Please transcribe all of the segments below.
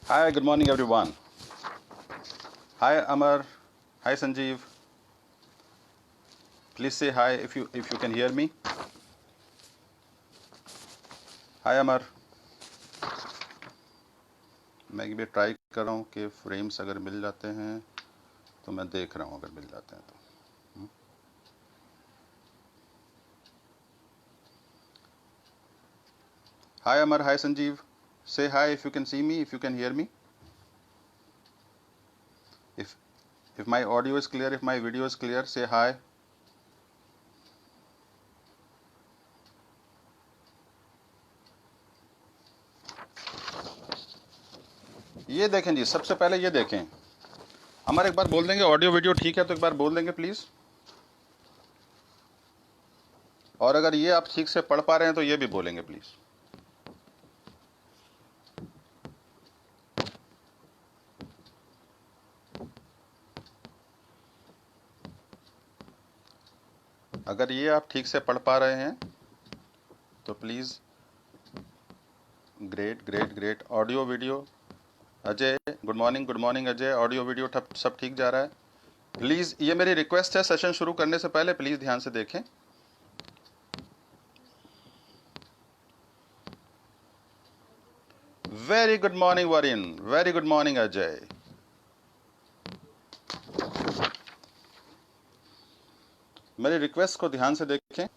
Hi, good morning everyone. Hi Amar. Hi Sanjeev. Please say hi if you can hear me. Hi Amar. मैं भी try कर रहा हूँ कि frames अगर मिल जाते हैं तो मैं देख रहा हूँ अगर मिल जाते हैं तो. Hi Amar. Hi Sanjeev. Say hi if you can see me, if you can hear me. If if my audio is clear, if my video is clear, say hi. ये देखें जी, सबसे पहले ये देखें. अमर एक बार बोल देंगे ऑडियो वीडियो ठीक है तो एक बार बोल देंगे प्लीज़. और अगर ये आप ठीक से पढ़ पा रहे हैं तो ये भी बोलेंगे प्लीज़. अगर ये आप ठीक से पढ़ पा रहे हैं तो please. Great great great. Audio video Ajay, good morning Ajay. Audio video सब ठीक जा रहा है. प्लीज़ ये मेरी रिक्वेस्ट है, सेशन शुरू करने से पहले प्लीज़ ध्यान से देखें. Very good morning Varin. Very good morning Ajay. मेरी रिक्वेस्ट को ध्यान से देखें.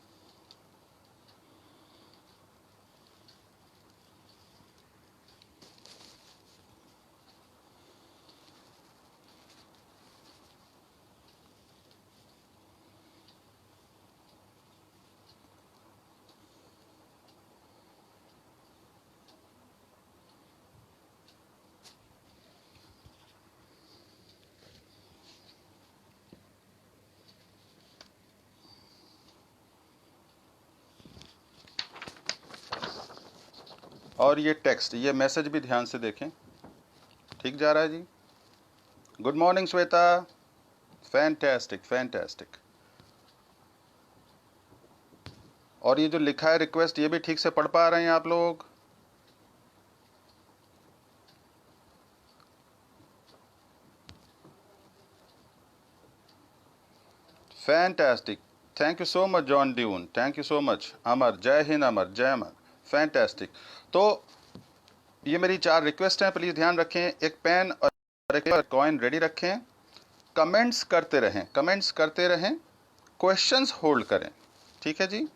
और ये टेक्स्ट, ये मैसेज भी ध्यान से देखें. ठीक जा रहा है जी. Good morning Shweta. Fantastic fantastic. और ये जो लिखा है रिक्वेस्ट, ये भी ठीक से पढ़ पा रहे हैं आप लोग. Fantastic. Thank you so much John Dune. Thank you so much Amar. जय हिंद अमर. जय अमर. फैंटास्टिक. तो ये मेरी 4 रिक्वेस्ट हैं, प्लीज़ ध्यान रखें. एक पेन और एक कॉइन रेडी रखें. कमेंट्स करते रहें, कमेंट्स करते रहें. क्वेश्चंस होल्ड करें. ठीक है जी.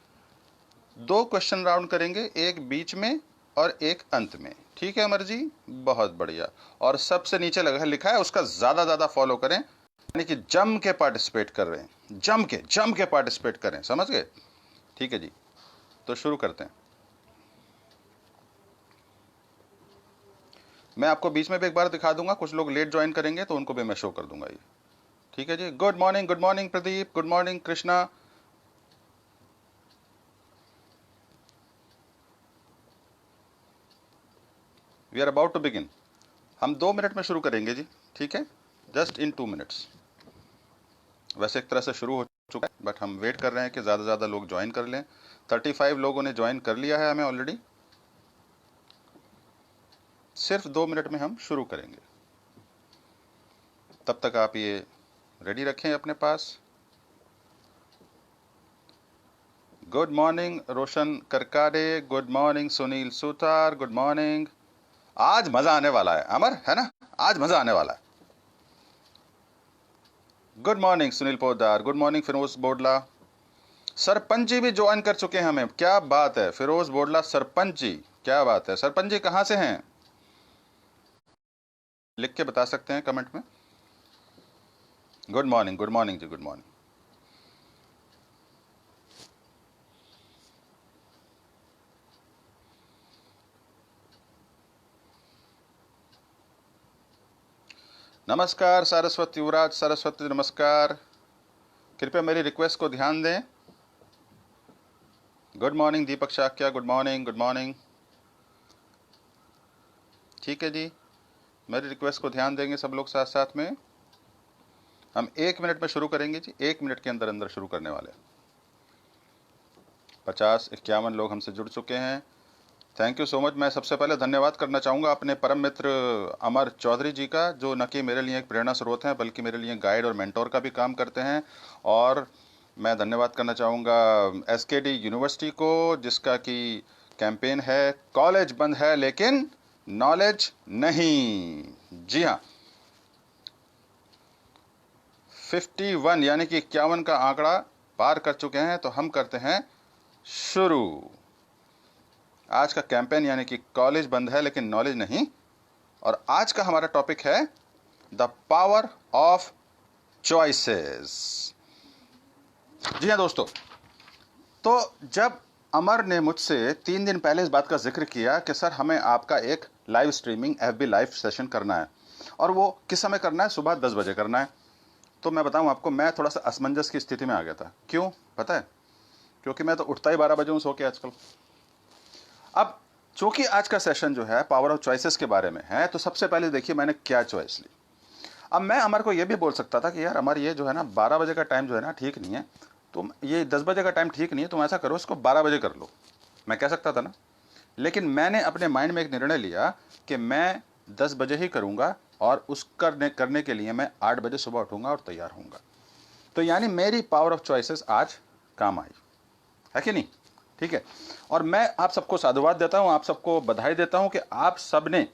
2 क्वेश्चन राउंड करेंगे, एक बीच में और एक अंत में. ठीक है अमर जी. बहुत बढ़िया. और सबसे नीचे लगा लिखा है उसका ज़्यादा फॉलो करें, यानी कि जम के पार्टिसिपेट कर रहे हैं. जम के पार्टिसिपेट करें. समझ गए. ठीक है जी. तो शुरू करते हैं. मैं आपको बीच में भी एक बार दिखा दूंगा, कुछ लोग लेट ज्वाइन करेंगे तो उनको भी मैं शो कर दूंगा ये. ठीक है जी. Good morning Pradeep. Good morning Krishna. We are about to begin. हम 2 मिनट में शुरू करेंगे जी. ठीक है. Just in 2 minutes. वैसे एक तरह से शुरू हो चुका है, बट हम वेट कर रहे हैं कि ज़्यादा से ज़्यादा लोग ज्वाइन कर लें. 35 लोगों ने ज्वाइन कर लिया है हमें ऑलरेडी. सिर्फ 2 मिनट में हम शुरू करेंगे. तब तक आप ये रेडी रखें अपने पास. Good morning Roshan Karkade. Good morning Sunil Sutar. Good morning. आज मज़ा आने वाला है अमर, है ना. आज मज़ा आने वाला है. Good morning Sunil Podar. Good morning Firoz Bodla. Sarpanch ji भी ज्वाइन कर चुके हैं हमें. क्या बात है फिरोज बोडला सरपंच जी. क्या बात है. सरपंच जी कहाँ से हैं, लिख के बता सकते हैं कमेंट में. Good morning ji. Good morning. नमस्कार सारस्वती. युवराज सरस्वती नमस्कार. कृपया मेरी रिक्वेस्ट को ध्यान दें. Good morning Deepak Shakya. Good morning. ठीक है जी. मेरी रिक्वेस्ट को ध्यान देंगे सब लोग साथ साथ में. हम 1 मिनट में शुरू करेंगे जी. 1 मिनट के अंदर अंदर शुरू करने वाले. 50-51 लोग हमसे जुड़ चुके हैं. Thank you so much. मैं सबसे पहले धन्यवाद करना चाहूँगा अपने परम मित्र अमर चौधरी जी का, जो न कि मेरे लिए एक प्रेरणा स्रोत हैं बल्कि मेरे लिए गाइड और मेंटोर का भी काम करते हैं। और मैं धन्यवाद करना चाहूँगा एसकेडी यूनिवर्सिटी को, जिसका कि कैंपेन है कॉलेज बंद है लेकिन नॉलेज नहीं। जी हाँ, 51 यानी कि 51 का आंकड़ा पार कर चुके हैं, तो हम करते हैं शुरू। आज का कैंपेन यानी कि कॉलेज बंद है लेकिन नॉलेज नहीं। और आज का हमारा टॉपिक है द पावर ऑफ चॉइसेस। जी हाँ दोस्तों, तो जब अमर ने मुझसे 3 दिन पहले इस बात का जिक्र किया कि सर हमें आपका एक live streaming FB live session करना है, और वो किस समय करना है, सुबह 10 बजे करना है, तो मैं बताऊं आपको, मैं थोड़ा सा असमंजस की स्थिति में आ गया था। क्यों पता है? क्योंकि मैं तो उठता ही 12 बजे हूँ सो के आजकल। अब चूंकि आज का सेशन जो है पावर ऑफ चॉइसेस के बारे में है, तो सबसे पहले देखिए मैंने क्या चॉइस ली। अब मैं अमर को यह भी बोल सकता था कि यार अमर, ये जो है ना 12 बजे का टाइम जो है ना ठीक नहीं है, तुम ये 10 बजे का टाइम ठीक नहीं है, तुम ऐसा करो इसको 12 बजे कर लो। मैं कह सकता था ना, लेकिन मैंने अपने माइंड में एक निर्णय लिया कि मैं 10 बजे ही करूंगा, और उस करने के लिए मैं 8 बजे सुबह उठूंगा और तैयार होऊंगा। तो यानी मेरी पावर ऑफ चॉइसेस आज काम आई है कि नहीं? ठीक है। और मैं आप सबको साधुवाद देता हूं, आप सबको बधाई देता हूं कि आप सब ने,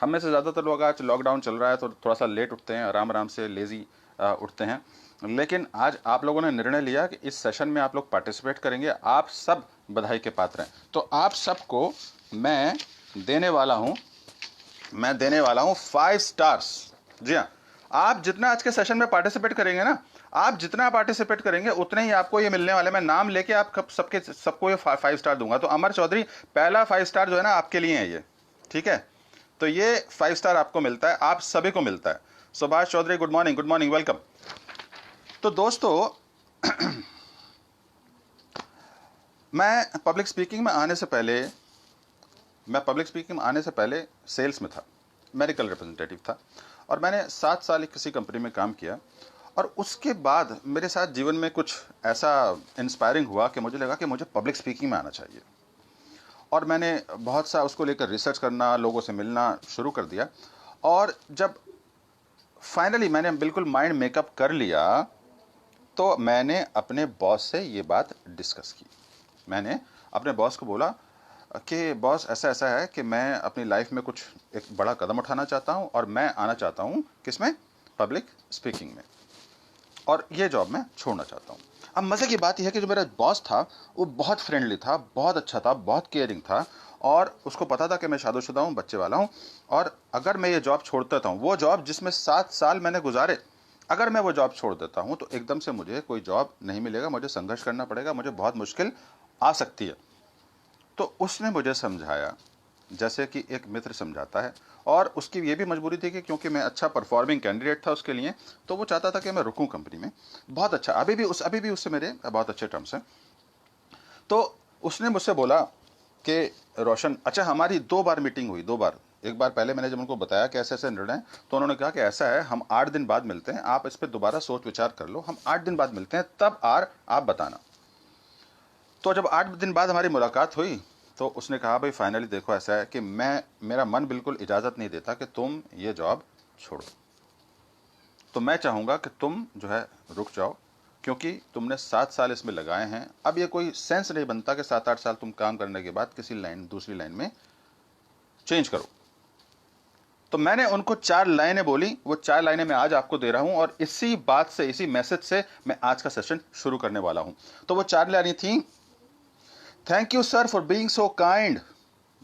हम में से ज़्यादातर लोग आज लॉकडाउन चल रहा है तो थोड़ा सा लेट उठते हैं, आराम आराम से लेज़ी उठते हैं, लेकिन आज आप लोगों ने निर्णय लिया कि इस सेशन में आप लोग पार्टिसिपेट करेंगे। आप सब बधाई के पात्र हैं। तो आप सबको मैं देने वाला हूं 5 स्टार्स। जी हाँ, आप जितना आज के सेशन में पार्टिसिपेट करेंगे ना, आप जितना पार्टिसिपेट करेंगे उतने ही आपको ये मिलने वाले। मैं नाम लेके आप सबको ये 5 स्टार दूंगा। तो अमर चौधरी, पहला 5 स्टार जो है ना आपके लिए है ये, ठीक है? तो ये 5 स्टार आपको मिलता है, आप सभी को मिलता है। Subhash Chaudhary, good morning, welcome. तो दोस्तों मैं पब्लिक स्पीकिंग में आने से पहले सेल्स में था, मेडिकल रिप्रेजेंटेटिव था, और मैंने 7 साल किसी कंपनी में काम किया। और उसके बाद मेरे साथ जीवन में कुछ ऐसा इंस्पायरिंग हुआ कि मुझे लगा कि मुझे पब्लिक स्पीकिंग में आना चाहिए। और मैंने बहुत सा उसको लेकर रिसर्च करना, लोगों से मिलना शुरू कर दिया। और जब फाइनली मैंने बिल्कुल माइंड मेकअप कर लिया, तो मैंने अपने बॉस से ये बात डिस्कस की। मैंने अपने बॉस को बोला कि बॉस, ऐसा ऐसा है कि मैं अपनी लाइफ में कुछ एक बड़ा कदम उठाना चाहता हूँ, और मैं आना चाहता हूँ किसमें? पब्लिक स्पीकिंग में, और ये जॉब मैं छोड़ना चाहता हूँ। अब मज़े की बात यह है कि जो मेरा बॉस था वो बहुत फ्रेंडली था, बहुत अच्छा था, बहुत केयरिंग था, और उसको पता था कि मैं शादीशुदा हूँ, बच्चे वाला हूँ, और अगर मैं ये जॉब छोड़ देता हूँ, वो जॉब जिसमें 7 साल मैंने गुजारे, अगर मैं वो जॉब छोड़ देता हूँ तो एकदम से मुझे कोई जॉब नहीं मिलेगा, मुझे संघर्ष करना पड़ेगा, मुझे बहुत मुश्किल आ सकती है। तो उसने मुझे समझाया जैसे कि एक मित्र समझाता है, और उसकी ये भी मजबूरी थी कि क्योंकि मैं अच्छा परफॉर्मिंग कैंडिडेट था उसके लिए, तो वो चाहता था कि मैं रुकूं कंपनी में। बहुत अच्छा, अभी भी उससे मेरे बहुत अच्छे टर्म्स हैं। तो उसने मुझसे बोला कि रोशन, अच्छा, हमारी 2 बार मीटिंग हुई, 2 बार। एक बार पहले मैंने जब उनको बताया कि ऐसे ऐसे निर्णय, तो उन्होंने कहा कि ऐसा है, हम 8 दिन बाद मिलते हैं, आप इस पर दोबारा सोच विचार कर लो, हम 8 दिन बाद मिलते हैं, तब आप बताना। तो जब 8 दिन बाद हमारी मुलाकात हुई, तो उसने कहा भाई फाइनली देखो, ऐसा है कि मेरा मन बिल्कुल इजाज़त नहीं देता कि तुम ये जॉब छोड़ो, तो मैं चाहूँगा कि तुम जो है रुक जाओ, क्योंकि तुमने 7 साल इसमें लगाए हैं। अब ये कोई सेंस नहीं बनता कि 7-8 साल तुम काम करने के बाद दूसरी लाइन में चेंज करो। तो मैंने उनको 4 लाइनें बोली, वो 4 लाइनें मैं आज आपको दे रहा हूं, और इसी बात से, इसी मैसेज से मैं आज का सेशन शुरू करने वाला हूं। तो वो 4 लाइनें थी: thank you sir for being so kind,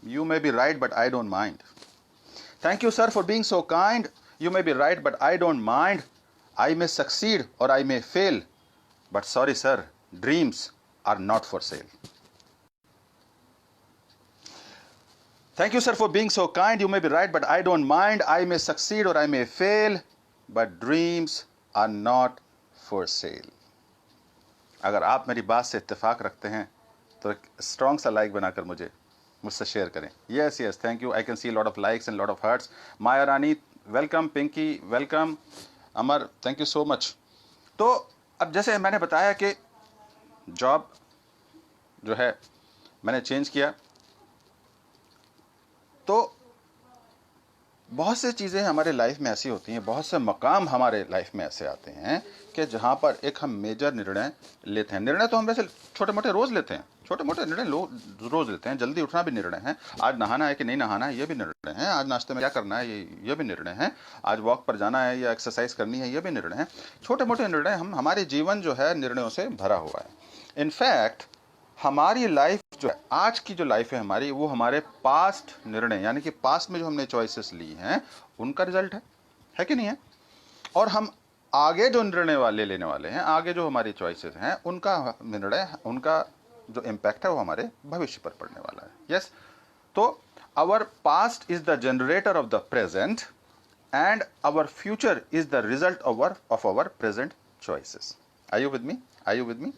you may be right but I don't mind. Thank you sir for being so kind, you may be right but I don't mind. I may succeed और I may fail, but sorry sir, dreams are not for sale. Thank you, sir, for being so kind. You may be right, but I don't mind. I may succeed or I may fail, but dreams are not for sale. अगर आप मेरी बात से इत्तेफाक रखते हैं तो एक स्ट्रॉन्ग सा लाइक बनाकर मुझसे शेयर करें। Yes yes, thank you. I can see lot of likes and lot of hearts. Maya Rani, welcome. Pinky, welcome. Amar, thank you so much. तो अब जैसे मैंने बताया कि जॉब जो है मैंने चेंज किया, तो बहुत से चीज़ें हमारे लाइफ में ऐसी होती हैं, बहुत से मकाम हमारे लाइफ में ऐसे आते हैं कि जहाँ पर एक हम मेजर निर्णय लेते हैं। निर्णय तो हम वैसे छोटे मोटे रोज़ लेते हैं, छोटे मोटे निर्णय रोज़ लेते हैं। जल्दी उठना भी निर्णय है, आज नहाना है कि नहीं नहाना है ये भी निर्णय है, आज नाश्ते में क्या करना है ये भी निर्णय है, आज वॉक पर जाना है या एक्सरसाइज करनी है ये भी निर्णय है। छोटे मोटे निर्णय हमारे जीवन जो है निर्णयों से भरा हुआ है। इनफैक्ट हमारी लाइफ जो है, आज की जो लाइफ है हमारी, वो हमारे पास्ट निर्णय यानी कि पास्ट में जो हमने चॉइसेस ली हैं उनका रिजल्ट है कि नहीं है? और हम आगे जो निर्णय वाले लेने वाले हैं, आगे जो हमारी चॉइसेस हैं, उनका निर्णय, उनका जो इम्पैक्ट है वो हमारे भविष्य पर पड़ने वाला है। यस, तो our past is the generator of the present and our future is the result of our present choices. Are you with me? Are you with me?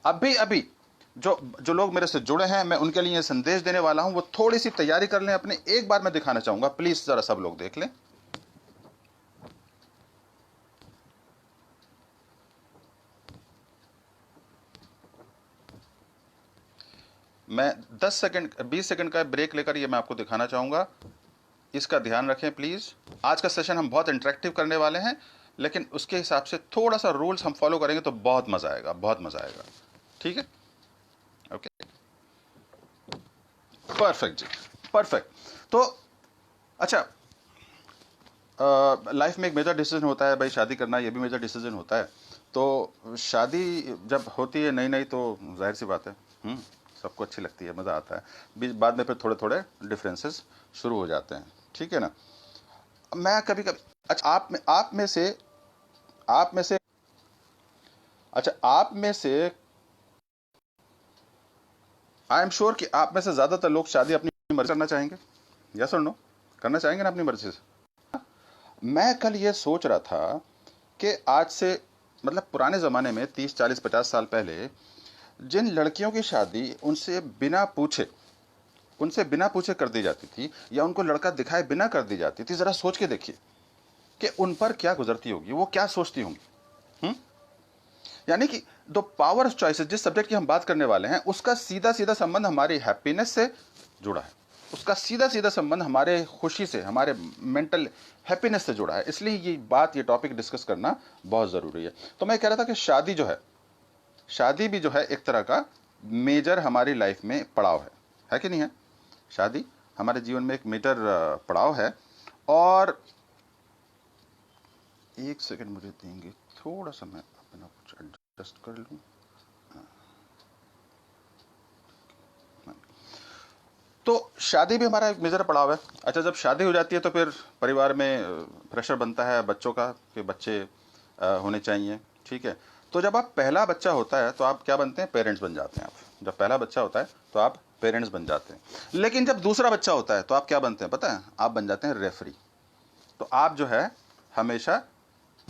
अभी अभी जो जो लोग मेरे से जुड़े हैं, मैं उनके लिए संदेश देने वाला हूं, वो थोड़ी सी तैयारी कर लें अपने। एक बार मैं दिखाना चाहूंगा, प्लीज जरा सब लोग देख लें। मैं 10 सेकंड 20 सेकंड का ब्रेक लेकर ये मैं आपको दिखाना चाहूंगा, इसका ध्यान रखें प्लीज। आज का सेशन हम बहुत इंटरेक्टिव करने वाले हैं, लेकिन उसके हिसाब से थोड़ा सा रूल्स हम फॉलो करेंगे तो बहुत मजा आएगा, बहुत मजा आएगा। ठीक है, ओके, परफेक्ट जी, परफेक्ट। तो अच्छा, लाइफ में एक मेजर डिसीजन होता है भाई, शादी करना, ये भी मेजर डिसीजन होता है। तो शादी जब होती है नई नई तो जाहिर सी बात है, सबको अच्छी लगती है, मज़ा आता है। बाद में फिर थोड़े थोड़े डिफरेंसेस शुरू हो जाते हैं, ठीक है ना? मैं कभी कभी, अच्छा आप में से अच्छा आप में से आई एम श्योर कि आप में से ज़्यादातर लोग शादी अपनी मर्जी करना चाहेंगे। यस और नो? करना चाहेंगे ना अपनी मर्जी से? मैं कल ये सोच रहा था कि आज से, मतलब पुराने ज़माने में 30 40 50 साल पहले जिन लड़कियों की शादी उनसे बिना पूछे कर दी जाती थी, या उनको लड़का दिखाए बिना कर दी जाती थी, ज़रा सोच के देखिए कि उन पर क्या गुजरती होगी, वो क्या सोचती होंगी। हम्म? यानी कि दो पावर चॉइसेस, जिस सब्जेक्ट की हम बात करने वाले हैं, उसका सीधा सीधा संबंध हमारी हैप्पीनेस से जुड़ा है, उसका सीधा सीधा संबंध हमारे खुशी से, हमारे मेंटल हैप्पीनेस से जुड़ा है। इसलिए ये टॉपिक डिस्कस करना बहुत ज़रूरी है। तो मैं कह रहा था कि शादी भी जो है एक तरह का मेजर हमारी लाइफ में पड़ाव है कि नहीं है? शादी हमारे जीवन में एक मेजर पड़ाव है। और एक सेकंड मुझे देंगे, थोड़ा सा मैं अपना कुछ एडजस्ट कर लूं। तो शादी भी हमारा एक मेजर पड़ाव है। अच्छा, जब शादी हो जाती है तो फिर परिवार में प्रेशर बनता है बच्चों का कि बच्चे होने चाहिए, ठीक है? तो जब आप पहला बच्चा होता है तो आप क्या बनते हैं? पेरेंट्स बन जाते हैं। आप जब पहला बच्चा होता है तो आप पेरेंट्स बन जाते हैं। लेकिन जब दूसरा बच्चा होता है तो आप क्या बनते हैं पता है? आप बन जाते हैं रेफरी। तो आप जो है हमेशा,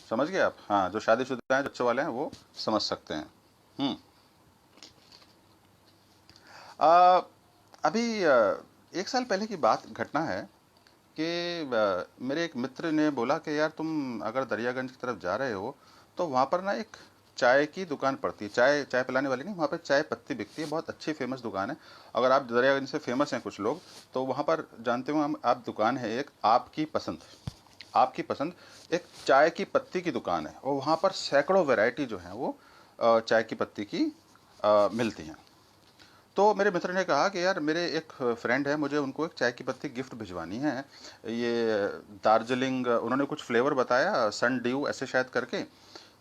समझ गए आप? हाँ, जो शादीशुदा हैं, बच्चों वाले हैं, वो समझ सकते हैं। आ, अभी 1 साल पहले की बात, घटना है कि मेरे एक मित्र ने बोला कि यार तुम अगर दरियागंज की तरफ जा रहे हो तो वहाँ पर ना एक चाय की दुकान पड़ती है, चाय चाय पिलाने वाली नहीं, वहाँ पर चाय पत्ती बिकती है, बहुत अच्छी फेमस दुकान है। अगर आप दरियागंज से फेमस हैं कुछ लोग, तो वहाँ पर जानते हो हम, आप दुकान है एक आपकी पसंद एक चाय की पत्ती की दुकान है, और वहाँ पर सैकड़ों वैरायटी जो हैं वो चाय की पत्ती की मिलती हैं। तो मेरे मित्र ने कहा कि यार मेरे एक फ्रेंड है, मुझे उनको एक चाय की पत्ती गिफ्ट भिजवानी है। ये दार्जिलिंग, उन्होंने कुछ फ्लेवर बताया, सन ड्यू ऐसे शायद करके।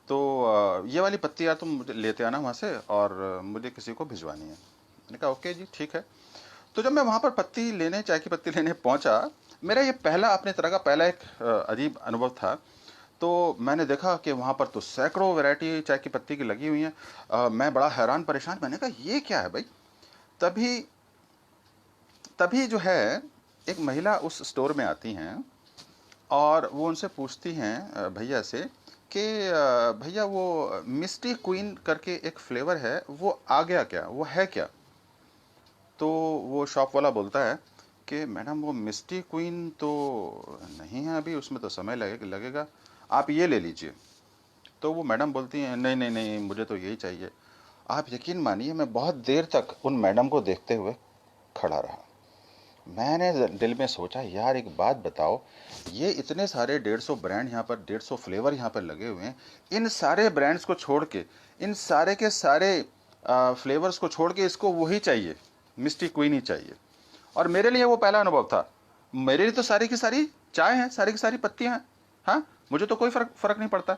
तो ये वाली पत्ती यार तुम मुझे लेते आना वहाँ से, और मुझे किसी को भिजवानी है। मैंने कहा ओके जी, ठीक है। तो जब मैं वहाँ पर चाय की पत्ती लेने पहुँचा, मेरा ये पहला, अपने तरह का पहला एक अजीब अनुभव था। तो मैंने देखा कि वहाँ पर तो सैकड़ों वैरायटी चाय की पत्ती की लगी हुई हैं। मैं बड़ा हैरान परेशान, मैंने कहा ये क्या है भाई? तभी तभी जो है एक महिला उस स्टोर में आती हैं, और वो उनसे पूछती हैं भैया से कि भैया वो मिस्टी क्वीन करके एक फ्लेवर है, वो आ गया क्या, वो है क्या? तो वो शॉप वाला बोलता है कि मैडम वो मिस्टी क्वीन तो नहीं है अभी, उसमें तो समय लगेगा, आप ये ले लीजिए। तो वो मैडम बोलती हैं नहीं नहीं नहीं, मुझे तो यही चाहिए। आप यकीन मानिए, मैं बहुत देर तक उन मैडम को देखते हुए खड़ा रहा, मैंने दिल में सोचा यार एक बात बताओ, ये इतने सारे 150 ब्रांड यहाँ पर, 150 फ्लेवर यहाँ पर लगे हुए हैं, इन सारे ब्रांड्स को छोड़ के, इन सारे के सारे फ्लेवर्स को छोड़ के इसको वही चाहिए, मिस्टी क्वीन ही चाहिए। और मेरे लिए वो पहला अनुभव था। मेरे लिए तो सारी की सारी चाय हैं, सारी की सारी पत्तियां हैं, हाँ, मुझे तो कोई फर्क नहीं पड़ता।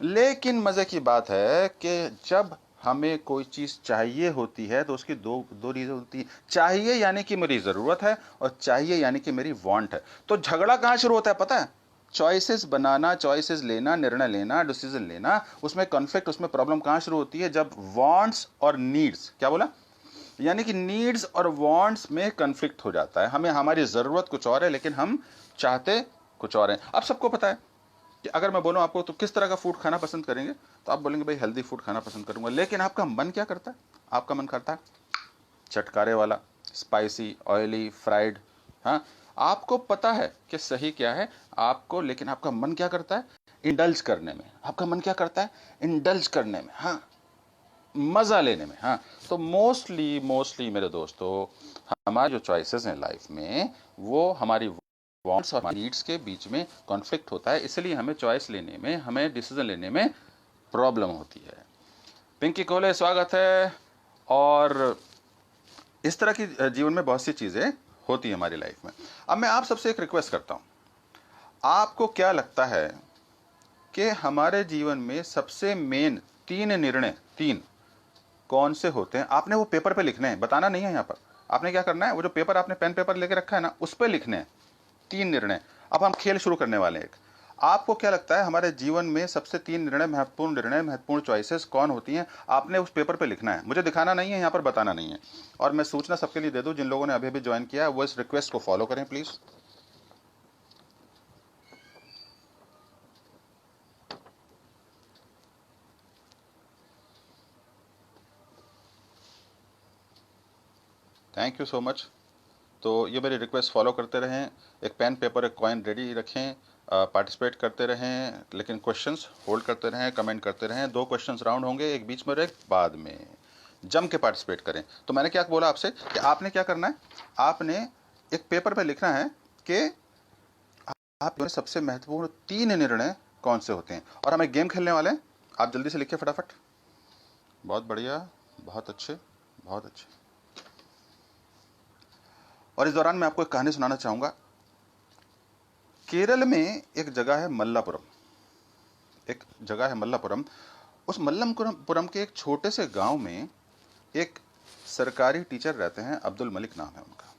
लेकिन मजे की बात है कि जब हमें कोई चीज चाहिए होती है तो उसकी दो दो रीजन होती है। चाहिए यानी कि मेरी जरूरत है, और चाहिए यानी कि मेरी वांट है। तो झगड़ा कहां शुरू होता है पता है? चॉइसेस बनाना, चॉइसेस लेना, निर्णय लेना, डिसीजन लेना, उसमें कॉन्फ्लिक्ट, उसमें प्रॉब्लम कहां शुरू होती है? जब वांट्स और नीड्स, क्या बोला, यानी कि नीड्स और वांट्स में कन्फ्लिक्ट हो जाता है। हमें हमारी ज़रूरत कुछ और है लेकिन हम चाहते कुछ और हैं। अब सबको पता है कि अगर मैं बोलूं आपको तो किस तरह का फूड खाना पसंद करेंगे, तो आप बोलेंगे भाई हेल्दी फूड खाना पसंद करूंगा। लेकिन आपका मन क्या करता है? आपका मन करता है चटकारे वाला, स्पाइसी, ऑयली, फ्राइड। हाँ, आपको पता है कि सही क्या है आपको, लेकिन आपका मन क्या करता है? इंडल्ज करने में। आपका मन क्या करता है? इंडल्ज करने में, हाँ, मज़ा लेने में। हाँ, तो मोस्टली मेरे दोस्तों, हमारी जो चॉइसेस हैं लाइफ में, वो हमारी वांट्स और नीड्स के बीच में कॉन्फ्लिक्ट होता है। इसलिए हमें चॉइस लेने में, हमें डिसीजन लेने में प्रॉब्लम होती है। पिंकी कोहले, स्वागत है। और इस तरह की जीवन में बहुत सी चीज़ें होती हैं हमारी लाइफ में। अब मैं आप सबसे एक रिक्वेस्ट करता हूँ, आपको क्या लगता है कि हमारे जीवन में सबसे मेन 3 निर्णय, 3 कौन से होते हैं? आपने वो पेपर पे लिखने हैं, बताना नहीं है यहाँ पर। आपने क्या करना है, वो जो पेपर आपने पेन पेपर लेके रखा है ना, उस पर लिखने हैं 3 निर्णय। अब हम खेल शुरू करने वाले हैं एक। आपको क्या लगता है हमारे जीवन में सबसे 3 निर्णय, महत्वपूर्ण चॉइसेस कौन होती हैं? आपने उस पेपर पे लिखना है, मुझे दिखाना नहीं है, यहाँ पर बताना नहीं है। और मैं सूचना सबके लिए दे दूं, जिन लोगों ने अभी अभी ज्वाइन किया है वो इस रिक्वेस्ट को फॉलो करें please. Thank you so much. तो ये मेरी रिक्वेस्ट फॉलो करते रहें, एक पेन पेपर एक कॉइन रेडी रखें, पार्टिसिपेट करते रहें, लेकिन क्वेश्चंस होल्ड करते रहें, कमेंट करते रहें। 2 क्वेश्चंस राउंड होंगे, एक बीच में और एक बाद में। जम के पार्टिसिपेट करें। तो मैंने क्या बोला आपसे कि आपने क्या करना है, आपने एक पेपर पे लिखना है कि आप में सबसे महत्वपूर्ण 3 निर्णय कौन से होते हैं। और हम एक गेम खेलने वाले हैं, आप जल्दी से लिखिए फटाफट। बहुत बढ़िया, बहुत अच्छे, बहुत अच्छे। और इस दौरान मैं आपको एक कहानी सुनाना चाहूंगा। केरल में एक जगह है मल्लापुरम, एक जगह है मल्लापुरम। उस मल्लमपुरम के एक छोटे से गांव में एक सरकारी टीचर रहते हैं, अब्दुल मलिक नाम है उनका।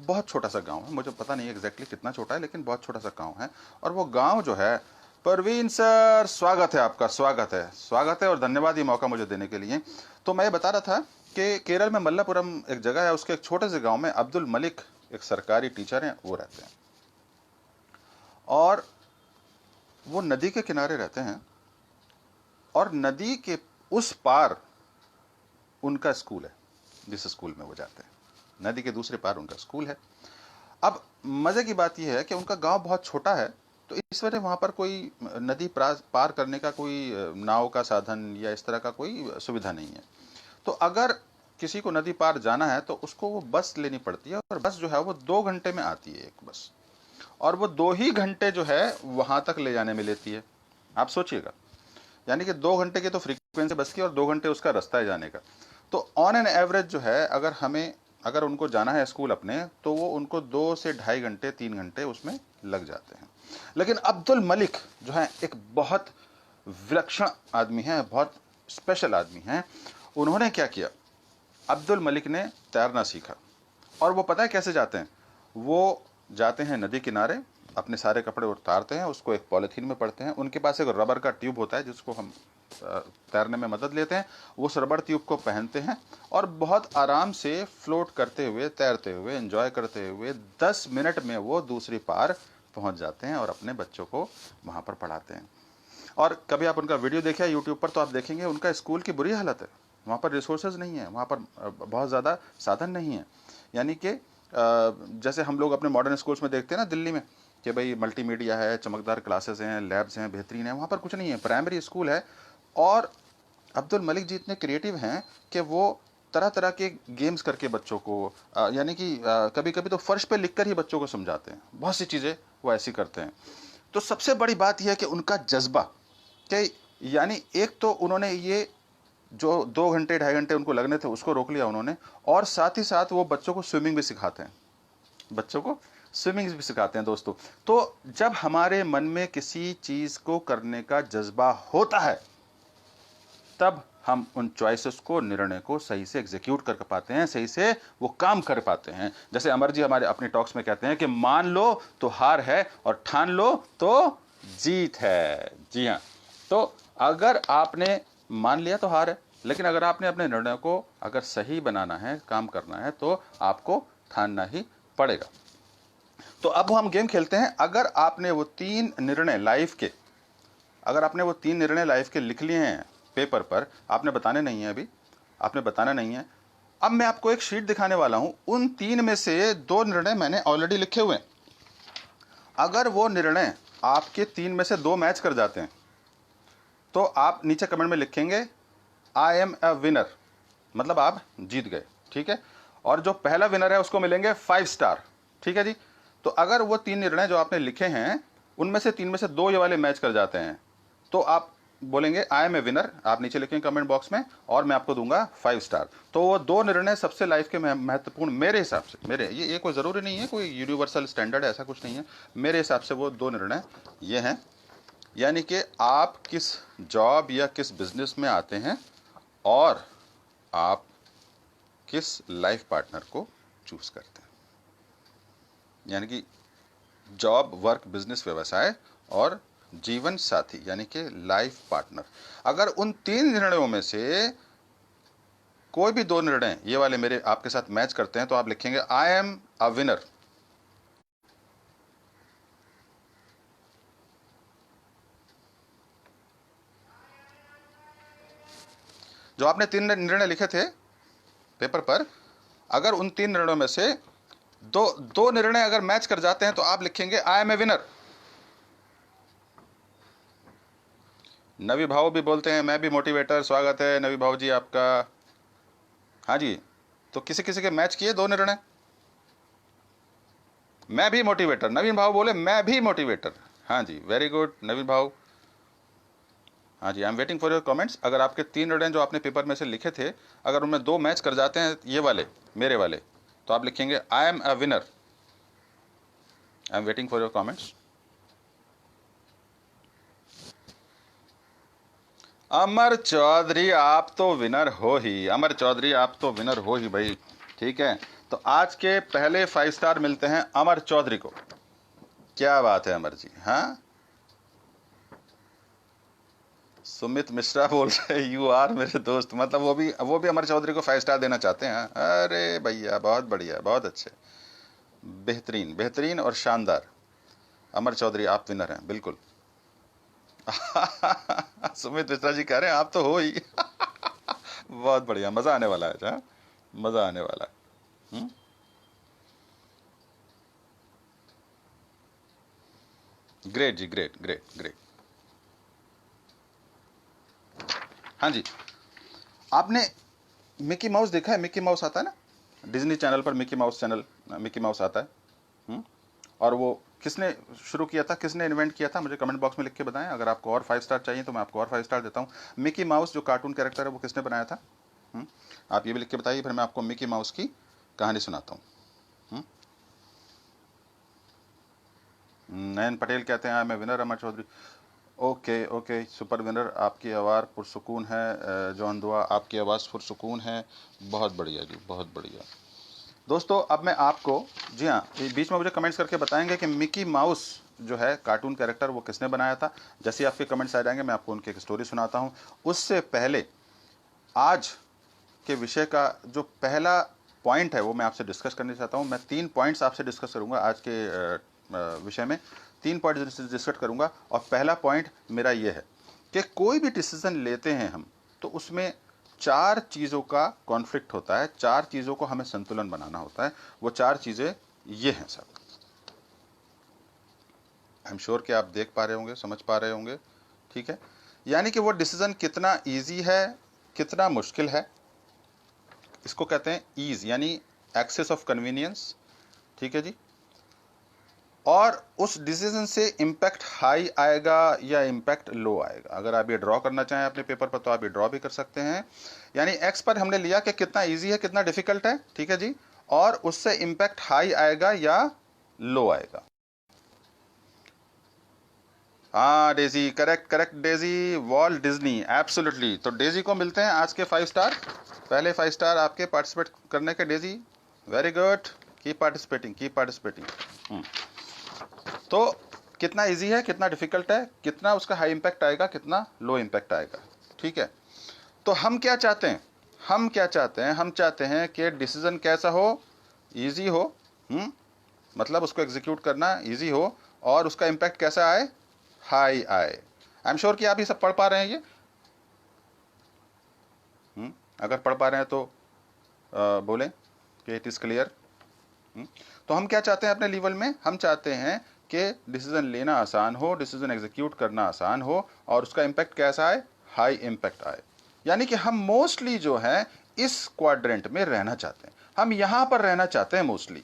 बहुत छोटा सा गांव है, मुझे पता नहीं एग्जैक्टली कितना छोटा है, लेकिन बहुत छोटा सा गांव है। और वो गांव जो है, परवीन सर स्वागत है आपका, स्वागत है, स्वागत है, और धन्यवाद ये मौका मुझे देने के लिए। तो मैं ये बता रहा था कि केरल में मल्लापुरम एक जगह है, उसके एक छोटे से गांव में अब्दुल मलिक एक सरकारी टीचर हैं, वो रहते हैं। और वो नदी के किनारे रहते हैं, और नदी के उस पार उनका स्कूल है, जिस स्कूल में वो जाते हैं। नदी के दूसरे पार उनका स्कूल है। अब मजे की बात यह है कि उनका गांव बहुत छोटा है, तो इस वजह वहां पर कोई नदी पार करने का कोई नाव का साधन या इस तरह का कोई सुविधा नहीं है। तो अगर किसी को नदी पार जाना है तो उसको वो बस लेनी पड़ती है, और बस जो है वो 2 घंटे में आती है, एक बस। और वो 2 ही घंटे जो है वहां तक ले जाने में लेती है। आप सोचिएगा, यानी कि 2 घंटे की तो फ्रीक्वेंसी बस की, और 2 घंटे उसका रास्ता है जाने का। तो ऑन एन एवरेज जो है, अगर उनको जाना है स्कूल अपने, तो वो उनको 2 से ढाई घंटे, 3 घंटे उसमें लग जाते हैं। लेकिन अब्दुल मलिक जो है एक बहुत विलक्षण आदमी है, बहुत स्पेशल आदमी है। उन्होंने क्या किया, अब्दुल मलिक ने तैरना सीखा। और वो पता है कैसे जाते हैं? वो जाते हैं नदी किनारे, अपने सारे कपड़े उतारते हैं, उसको एक पॉलीथीन में पड़ते हैं। उनके पास एक रबर का ट्यूब होता है जिसको हम तैरने में मदद लेते हैं। वो उस रबर ट्यूब को पहनते हैं और बहुत आराम से फ्लोट करते हुए, तैरते हुए, एंजॉय करते हुए 10 मिनट में वो दूसरी पार पहुंच जाते हैं और अपने बच्चों को वहां पर पढ़ाते हैं। और कभी आप उनका वीडियो देखें यूट्यूब पर, तो आप देखेंगे उनका स्कूल की बुरी हालत है। वहाँ पर रिसोर्सेज नहीं है, वहाँ पर बहुत ज़्यादा साधन नहीं है। यानी कि जैसे हम लोग अपने मॉडर्न स्कूल्स में देखते हैं ना दिल्ली में, कि भाई मल्टीमीडिया है, चमकदार क्लासेस हैं, लैब्स हैं, बेहतरीन है, वहाँ पर कुछ नहीं है। प्राइमरी स्कूल है। और अब्दुल मलिक जी इतने क्रिएटिव हैं कि वो तरह तरह के गेम्स करके बच्चों को यानी कि कभी कभी तो फर्श पे लिखकर ही बच्चों को समझाते हैं, बहुत सी चीज़ें वो ऐसी करते हैं। तो सबसे बड़ी बात यह है कि उनका जज्बा, कि यानी एक तो उन्होंने ये जो 2 घंटे 2.5 घंटे उनको लगने थे उसको रोक लिया उन्होंने, और साथ ही साथ वो बच्चों को स्विमिंग भी सिखाते हैं, बच्चों को स्विमिंग भी सिखाते हैं दोस्तों। तो जब हमारे मन में किसी चीज़ को करने का जज्बा होता है, तब हम उन चॉइसेस को, निर्णय को सही से एग्जीक्यूट कर पाते हैं, सही से वो काम कर पाते हैं। जैसे अमर जी हमारे अपने टॉक्स में कहते हैं कि मान लो तो हार है और ठान लो तो जीत है। जी हाँ, तो अगर आपने मान लिया तो हार है, लेकिन अगर आपने अपने निर्णय को अगर सही बनाना है, काम करना है, तो आपको ठानना ही पड़ेगा। तो अब हम गेम खेलते हैं। अगर आपने वो 3 निर्णय लाइफ के लिख लिए हैं पेपर पर, आपने बताने नहीं है, अभी आपने बताना नहीं है। अब मैं आपको एक शीट दिखाने वाला हूं, उन 3 में से 2 निर्णय मैंने ऑलरेडी लिखे हुए हैं। अगर वो निर्णय आपके 3 में से 2 मैच कर जाते हैं, तो आप नीचे कमेंट में लिखेंगे आई एम अ विनर, मतलब आप जीत गए, ठीक है। और जो पहला विनर है उसको मिलेंगे 5 स्टार, ठीक है जी। तो अगर वो 3 निर्णय जो आपने लिखे हैं उनमें से 3 में से 2 ये वाले मैच कर जाते हैं, तो आप बोलेंगे आई एम ए विनर, आप नीचे लिखेंगे कमेंट बॉक्स में, और मैं आपको दूंगा 5 स्टार। तो वो 2 निर्णय सबसे लाइफ के महत्वपूर्ण मेरे हिसाब से, मेरे ये कोई ज़रूरी नहीं है, कोई यूनिवर्सल स्टैंडर्ड ऐसा कुछ नहीं है, मेरे हिसाब से वो 2 निर्णय ये हैं। यानी कि आप किस जॉब या किस बिजनेस में आते हैं, और आप किस लाइफ पार्टनर को चूज करते हैं। यानी कि जॉब, वर्क, बिजनेस, व्यवसाय और जीवन साथी यानी कि लाइफ पार्टनर। अगर उन 3 निर्णयों में से कोई भी 2 निर्णय ये वाले मेरे आपके साथ मैच करते हैं, तो आप लिखेंगे आई एम अ विनर। जो आपने 3 निर्णय लिखे थे पेपर पर, अगर उन 3 निर्णयों में से दो निर्णय अगर मैच कर जाते हैं, तो आप लिखेंगे आई एम ए विनर। नवी भाव भी बोलते हैं मैं भी मोटिवेटर, स्वागत है नवी भाव जी आपका। हाँ जी, तो किसी किसी के मैच किए 2 निर्णय। मैं भी मोटिवेटर, नवीन भाव बोले मैं भी मोटिवेटर। हाँ जी, वेरी गुड नवीन भाव। हाँ जी, I am waiting for your comments. अगर आपके 3 निर्णय जो आपने पेपर में से लिखे थे, अगर उनमें 2 मैच कर जाते हैं ये वाले मेरे वाले, तो आप लिखेंगे I am a winner. I am waiting for your comments. Amar Chaudhary आप तो विनर हो ही, अमर चौधरी आप तो विनर हो ही भाई, ठीक है। तो आज के पहले 5 स्टार मिलते हैं अमर चौधरी को। क्या बात है अमर जी। हाँ, सुमित मिश्रा बोल रहे यू आर मेरे दोस्त, मतलब वो भी अमर चौधरी को 5 स्टार देना चाहते हैं। अरे भैया बहुत बढ़िया, बहुत अच्छे, बेहतरीन बेहतरीन और शानदार। अमर चौधरी आप विनर हैं बिल्कुल। सुमित मिश्रा जी कह रहे हैं आप तो हो ही। बहुत बढ़िया, मजा आने वाला है। हाँ, मजा आने वाला है। ग्रेट जी, ग्रेट ग्रेट ग्रेट। हाँ जी, आपने मिकी माउस देखा है? मिकी माउस आता है ना डिज्नी चैनल पर, Mickey mouse channel, Mickey mouse आता है। और वो किसने शुरू किया था, किसने इन्वेंट किया था, मुझे कमेंट बॉक्स में लिख के बताएं। अगर आपको और 5 स्टार चाहिए तो मैं आपको और 5 स्टार देता हूँ। मिकी माउस जो कार्टून कैरेक्टर है वो किसने बनाया था? आप ये भी लिख के बताइए, फिर मैं आपको मिकी माउस की कहानी सुनाता हूँ। नयन पटेल कहते हैं मैं winner Amar Chaudhary. Okay okay, super winner, आपकी आवाज़ पुरसुकून है। जॉन दुआ आपकी आवाज़ पुरसुकून है, बहुत बढ़िया जी, बहुत बढ़िया। दोस्तों अब मैं आपको, जी हाँ, बीच में मुझे कमेंट्स करके बताएंगे कि मिकी माउस जो है कार्टून कैरेक्टर वो किसने बनाया था। जैसे ही आपके कमेंट्स आ जाएंगे मैं आपको उनकी एक स्टोरी सुनाता हूँ। उससे पहले आज के विषय का जो पहला पॉइंट है वो मैं आपसे डिस्कस करना चाहता हूँ। मैं 3 पॉइंट्स आपसे डिस्कस करूँगा आज के विषय में, 3 पॉइंट डिस्कस करूँगा। और पहला पॉइंट मेरा ये है कि कोई भी डिसीजन लेते हैं हम, तो उसमें 4 चीज़ों का कॉन्फ्लिक्ट होता है, 4 चीज़ों को हमें संतुलन बनाना होता है। वो 4 चीज़ें ये हैं सब। आई एम श्योर कि आप देख पा रहे होंगे, समझ पा रहे होंगे, ठीक है। यानी कि वो डिसीजन कितना ईजी है, कितना मुश्किल है, इसको कहते हैं ईज, यानी एक्सेस ऑफ कन्वीनियंस, ठीक है जी। और उस डिसीजन से इम्पैक्ट हाई आएगा या इम्पैक्ट लो आएगा। अगर आप ये ड्रॉ करना चाहें अपने पेपर पर तो आप ये ड्रॉ भी कर सकते हैं। यानी एक्स पर हमने लिया कि कितना इजी है कितना डिफिकल्ट है, ठीक है जी, और उससे इम्पैक्ट हाई आएगा या लो आएगा। हाँ Daisy, correct correct Daisy, Walt Disney, absolutely. तो डेजी को मिलते हैं आज के 5 स्टार, पहले 5 स्टार आपके पार्टिसिपेट करने के Daisy, very good, keep participating keep participating. तो कितना इजी है कितना डिफिकल्ट है, कितना उसका हाई इंपैक्ट आएगा कितना लो इंपैक्ट आएगा, ठीक है। तो हम क्या चाहते हैं, हम क्या चाहते हैं, हम चाहते हैं कि डिसीजन कैसा हो, इजी हो, मतलब उसको एग्जीक्यूट करना इजी हो, और उसका इंपैक्ट कैसा आए, हाई आए। आई एम श्योर कि आप ये सब पढ़ पा रहे हैं ये। अगर पढ़ पा रहे हैं तो बोलें कि इट इज क्लियर। तो हम क्या चाहते हैं अपने लेवल में, हम चाहते हैं कि डिसीजन लेना आसान हो, डिसीजन एग्जीक्यूट करना आसान हो, और उसका इंपैक्ट कैसा आए, हाई इंपैक्ट आए। यानी कि हम मोस्टली जो है इस क्वाड्रेंट में रहना चाहते हैं, हम यहां पर रहना चाहते हैं मोस्टली।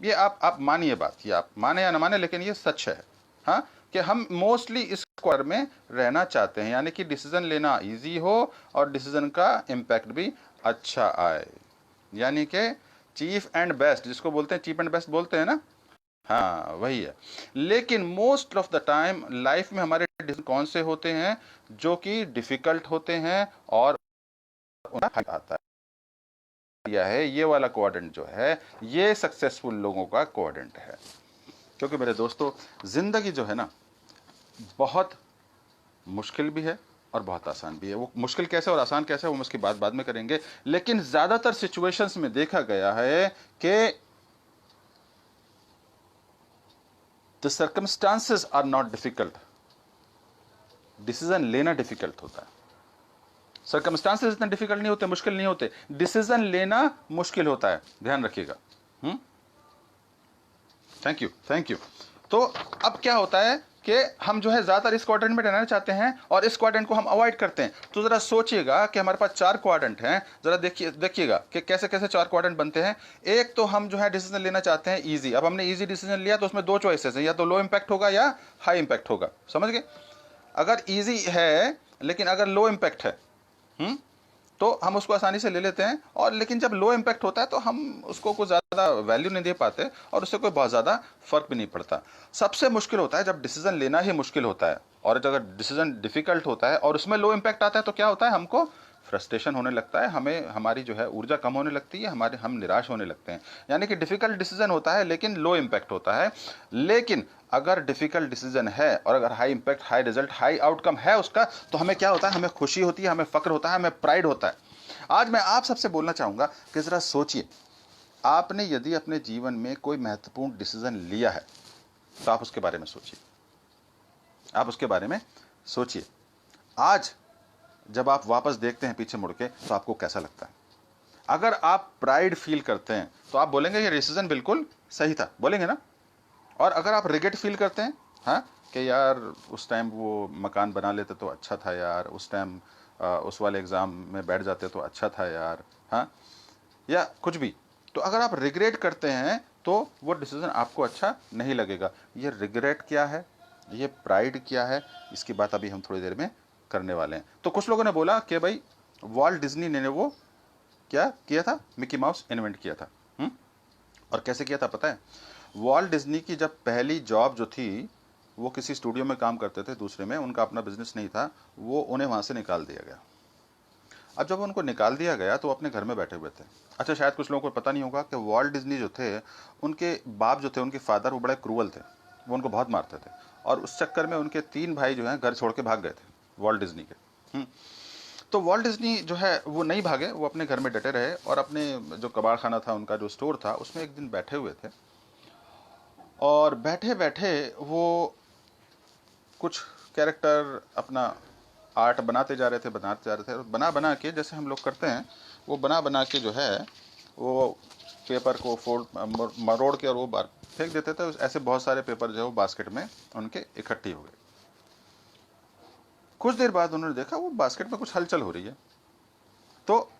ये आप मानिए बात, ये आप माने या ना माने लेकिन ये सच है, हाँ, कि हम मोस्टली इस क्वाड्रेंट में रहना चाहते हैं। यानी कि डिसीजन लेना इजी हो और डिसीजन का इंपैक्ट भी अच्छा आए। यानी कि चीफ एंड बेस्ट, जिसको बोलते हैं चीफ एंड बेस्ट बोलते हैं ना, हाँ वही है। लेकिन most of the time life में हमारे डिसीजन कौन से होते हैं, जो कि डिफिकल्ट होते हैं और आता है। ये वाला क्वाड्रेंट जो है ये सक्सेसफुल लोगों का क्वाड्रेंट है। क्योंकि मेरे दोस्तों जिंदगी जो है ना बहुत मुश्किल भी है और बहुत आसान भी है। वो मुश्किल कैसे और आसान कैसे वो हम उसकी बात बाद में करेंगे, लेकिन ज्यादातर सिचुएशंस में देखा गया है कि the circumstances are not difficult, decision लेना डिफिकल्ट होता है। सर्कमस्टांसेस इतने डिफिकल्ट नहीं होते, मुश्किल नहीं होते, डिसीजन लेना मुश्किल होता है, ध्यान रखिएगा। Thank you thank you. तो अब क्या होता है कि हम जो है ज्यादातर इस क्वाड्रेंट में रहना चाहते हैं और इस क्वाड्रेंट को हम अवॉइड करते हैं। तो जरा सोचिएगा कि हमारे पास 4 क्वाड्रेंट हैं, जरा देखिएगा कि कैसे कैसे 4 क्वाड्रेंट बनते हैं। एक तो हम जो है डिसीजन लेना चाहते हैं इजी। अब हमने इजी डिसीजन लिया तो उसमें 2 चॉइसेस हैं, या तो लो इंपैक्ट होगा या हाई इंपैक्ट होगा, समझ गए। अगर इजी है लेकिन अगर लो इंपैक्ट है, तो हम उसको आसानी से ले लेते हैं। और लेकिन जब लो इम्पैक्ट होता है तो हम उसको कुछ ज़्यादा वैल्यू नहीं दे पाते और उससे कोई बहुत ज़्यादा फर्क भी नहीं पड़ता। सबसे मुश्किल होता है जब डिसीजन लेना ही मुश्किल होता है, और अगर डिसीजन डिफिकल्ट होता है और उसमें लो इम्पैक्ट आता है तो क्या होता है, हमको फ्रस्ट्रेशन होने लगता है, हमें हमारी जो है ऊर्जा कम होने लगती है, हम निराश होने लगते हैं। यानी कि डिफिकल्ट डिसीजन होता है लेकिन लो इम्पैक्ट होता है। लेकिन अगर डिफिकल्ट डिसीजन है और अगर high impact high result high outcome है उसका, तो हमें क्या होता है, हमें खुशी होती है, हमें फक्र होता है, हमें प्राइड होता है। आज मैं आप सबसे बोलना चाहूंगा कि जरा सोचिए, आपने यदि अपने जीवन में कोई महत्वपूर्ण डिसीजन लिया है तो आप उसके बारे में सोचिए, आप उसके बारे में सोचिए। आज जब आप वापस देखते हैं पीछे मुड़ के तो आपको कैसा लगता है। अगर आप प्राइड फील करते हैं तो आप बोलेंगे ये डिसीजन बिल्कुल सही था, बोलेंगे ना। और अगर आप रिग्रेट फील करते हैं, हाँ, कि यार उस टाइम वो मकान बना लेते तो अच्छा था यार, उस टाइम उस वाले एग्ज़ाम में बैठ जाते तो अच्छा था यार, हाँ, या कुछ भी, तो अगर आप रिग्रेट करते हैं तो वो डिसीजन आपको अच्छा नहीं लगेगा। ये रिग्रेट क्या है, ये प्राइड क्या है, इसकी बात अभी हम थोड़ी देर में करने वाले हैं। तो कुछ लोगों ने बोला कि भाई वॉल्ट डिज्नी ने वो क्या किया था, मिकी माउस इन्वेंट किया था। और कैसे किया था पता है, वॉल्ट डिज्नी की जब पहली जॉब जो थी, वो किसी स्टूडियो में काम करते थे, दूसरे में, उनका अपना बिजनेस नहीं था, वो उन्हें वहाँ से निकाल दिया गया। अब जब उनको निकाल दिया गया तो वो अपने घर में बैठे हुए थे। अच्छा, शायद कुछ लोगों को पता नहीं होगा कि वॉल्ट डिज्नी जो थे, उनके बाप जो थे, उनके फादर, वो बड़े क्रूअल थे, वो उनको बहुत मारते थे, और उस चक्कर में उनके 3 भाई जो हैं घर छोड़ के भाग गए थे वॉल्ट डिज्नी के। तो वॉल्ट डिज्नी जो है वो नहीं भागे, वो अपने घर में डटे रहे और अपने जो कबाड़ खाना था, उनका जो स्टोर था, उसमें एक दिन बैठे हुए थे, और बैठे बैठे वो कुछ कैरेक्टर अपना आर्ट बनाते जा रहे थे, और बना बना के, जैसे हम लोग करते हैं, वो बना बना के जो है वो पेपर को मरोड़ के और वो बार फेंक देते थे। ऐसे बहुत सारे पेपर जो है वो बास्केट में उनके इकट्ठी हो गए। कुछ देर बाद उन्होंने देखा वो बास्केट में कुछ हलचल हो रही है, तो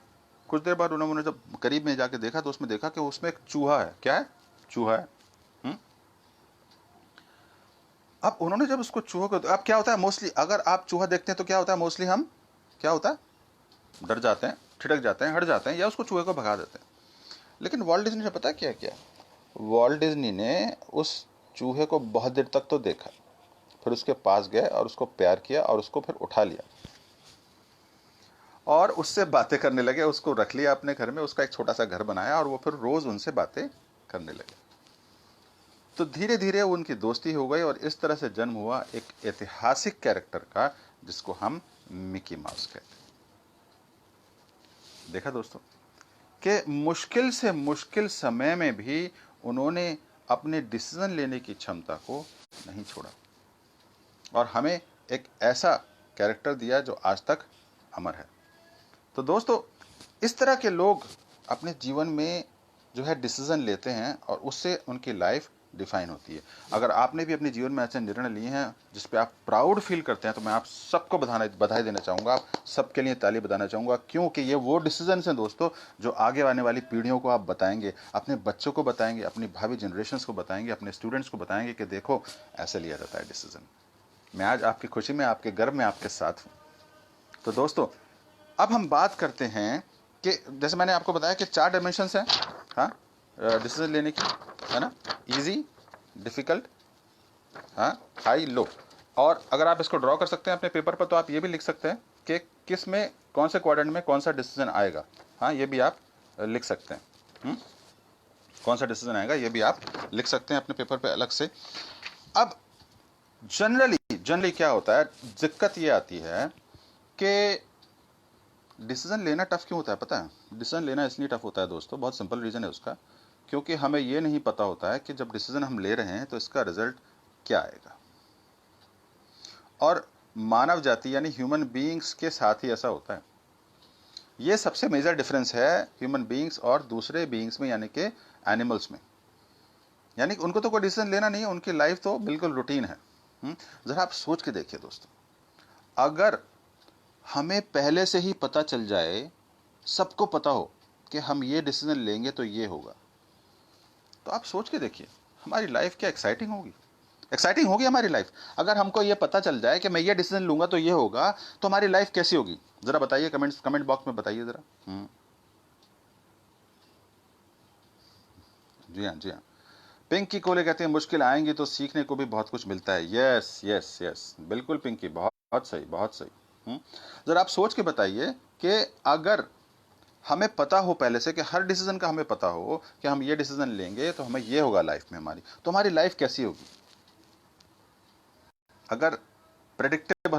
कुछ देर बाद उन्होंने जब करीब में जाके देखा तो उसमें देखा कि उसमें एक चूहा है। क्या है? चूहा है। हम्म? अब उन्होंने जब उसको चूहे को, अब क्या होता है मोस्टली, अगर आप चूहा देखते हैं तो क्या होता है मोस्टली, हम क्या होता है, डर जाते हैं, ठिठक जाते हैं, हट जाते हैं, या उसको चूहे को भगा देते हैं। लेकिन वॉल्ट डिज्नी ने पता क्या किया? वॉल्ट डिज्नी ने उस चूहे को बहुत देर तक तो देखा, फिर उसके पास गए और उसको प्यार किया और उसको फिर उठा लिया और उससे बातें करने लगे, उसको रख लिया अपने घर में, उसका एक छोटा सा घर बनाया और वो फिर रोज उनसे बातें करने लगे। तो धीरे धीरे उनकी दोस्ती हो गई और इस तरह से जन्म हुआ एक ऐतिहासिक कैरेक्टर का, जिसको हम मिकी माउस कहते हैं। देखा दोस्तों कि मुश्किल से मुश्किल समय में भी उन्होंने अपने डिसीजन लेने की क्षमता को नहीं छोड़ा और हमें एक ऐसा कैरेक्टर दिया जो आज तक अमर है। तो दोस्तों, इस तरह के लोग अपने जीवन में जो है डिसीजन लेते हैं और उससे उनकी लाइफ डिफाइन होती है। अगर आपने भी अपने जीवन में ऐसे निर्णय लिए हैं जिस पे आप प्राउड फील करते हैं, तो मैं आप सबको बधाई देना चाहूँगा, आप सबके लिए ताली बजाना चाहूँगा, क्योंकि ये वो डिसीजन हैं दोस्तों जो आगे आने वाली पीढ़ियों को आप बताएंगे, अपने बच्चों को बताएंगे, अपनी भावी जनरेशन्स को बताएंगे, अपने स्टूडेंट्स को बताएंगे कि देखो ऐसे लिया जाता है डिसीजन। मैं आज आपकी खुशी में, आपके गर्व में आपके साथ हूँ। तो दोस्तों, अब हम बात करते हैं कि जैसे मैंने आपको बताया कि 4 डायमेंशंस हैं, हाँ, डिसीजन लेने की, है ना, इजी, डिफिकल्ट, हाँ, हाई, लो। और अगर आप इसको ड्रॉ कर सकते हैं अपने पेपर पर तो आप ये भी लिख सकते हैं कि किस में, कौन से क्वाड्रेंट में कौन सा डिसीजन आएगा, हाँ, ये भी आप लिख सकते हैं। कौन सा डिसीजन आएगा ये भी आप लिख सकते हैं अपने पेपर पे अलग से। अब जनरली क्या होता है, दिक्कत ये आती है कि डिसीजन लेना टफ क्यों होता है पता है? डिसीजन लेना इसलिए टफ होता है दोस्तों, बहुत सिंपल रीज़न है उसका, क्योंकि हमें ये नहीं पता होता है कि जब डिसीजन हम ले रहे हैं तो इसका रिजल्ट क्या आएगा। और मानव जाति यानी ह्यूमन बीइंग्स के साथ ही ऐसा होता है। ये सबसे मेजर डिफरेंस है ह्यूमन बीइंग्स और दूसरे बीइंग्स में, यानी कि एनिमल्स में। यानी कि उनको तो कोई डिसीजन लेना नहीं है, उनकी लाइफ तो बिल्कुल रूटीन है। जरा आप सोच के देखिए दोस्तों, अगर हमें पहले से ही पता चल जाए, सबको पता हो कि हम ये डिसीजन लेंगे तो ये होगा, तो आप सोच के देखिए हमारी लाइफ क्या एक्साइटिंग होगी। एक्साइटिंग होगी हमारी लाइफ। अगर हमको ये पता चल जाए कि मैं ये डिसीजन लूंगा तो ये होगा, तो हमारी लाइफ कैसी होगी? जरा बताइए, कमेंट बॉक्स में बताइए जरा। जी हाँ, जी हाँ। पिंकी कोले कहते हैं मुश्किल आएंगी तो सीखने को भी बहुत कुछ मिलता है। यस यस यस, बिल्कुल पिंकी, बहुत बहुत सही, बहुत सही। जरा आप सोच के बताइए कि अगर हमें पता हो पहले से कि हर डिसीजन का हमें पता हो कि हम ये डिसीजन लेंगे तो हमें ये होगा लाइफ में हमारी, तो हमारी लाइफ कैसी होगी? अगर प्रेडिक्टेबल,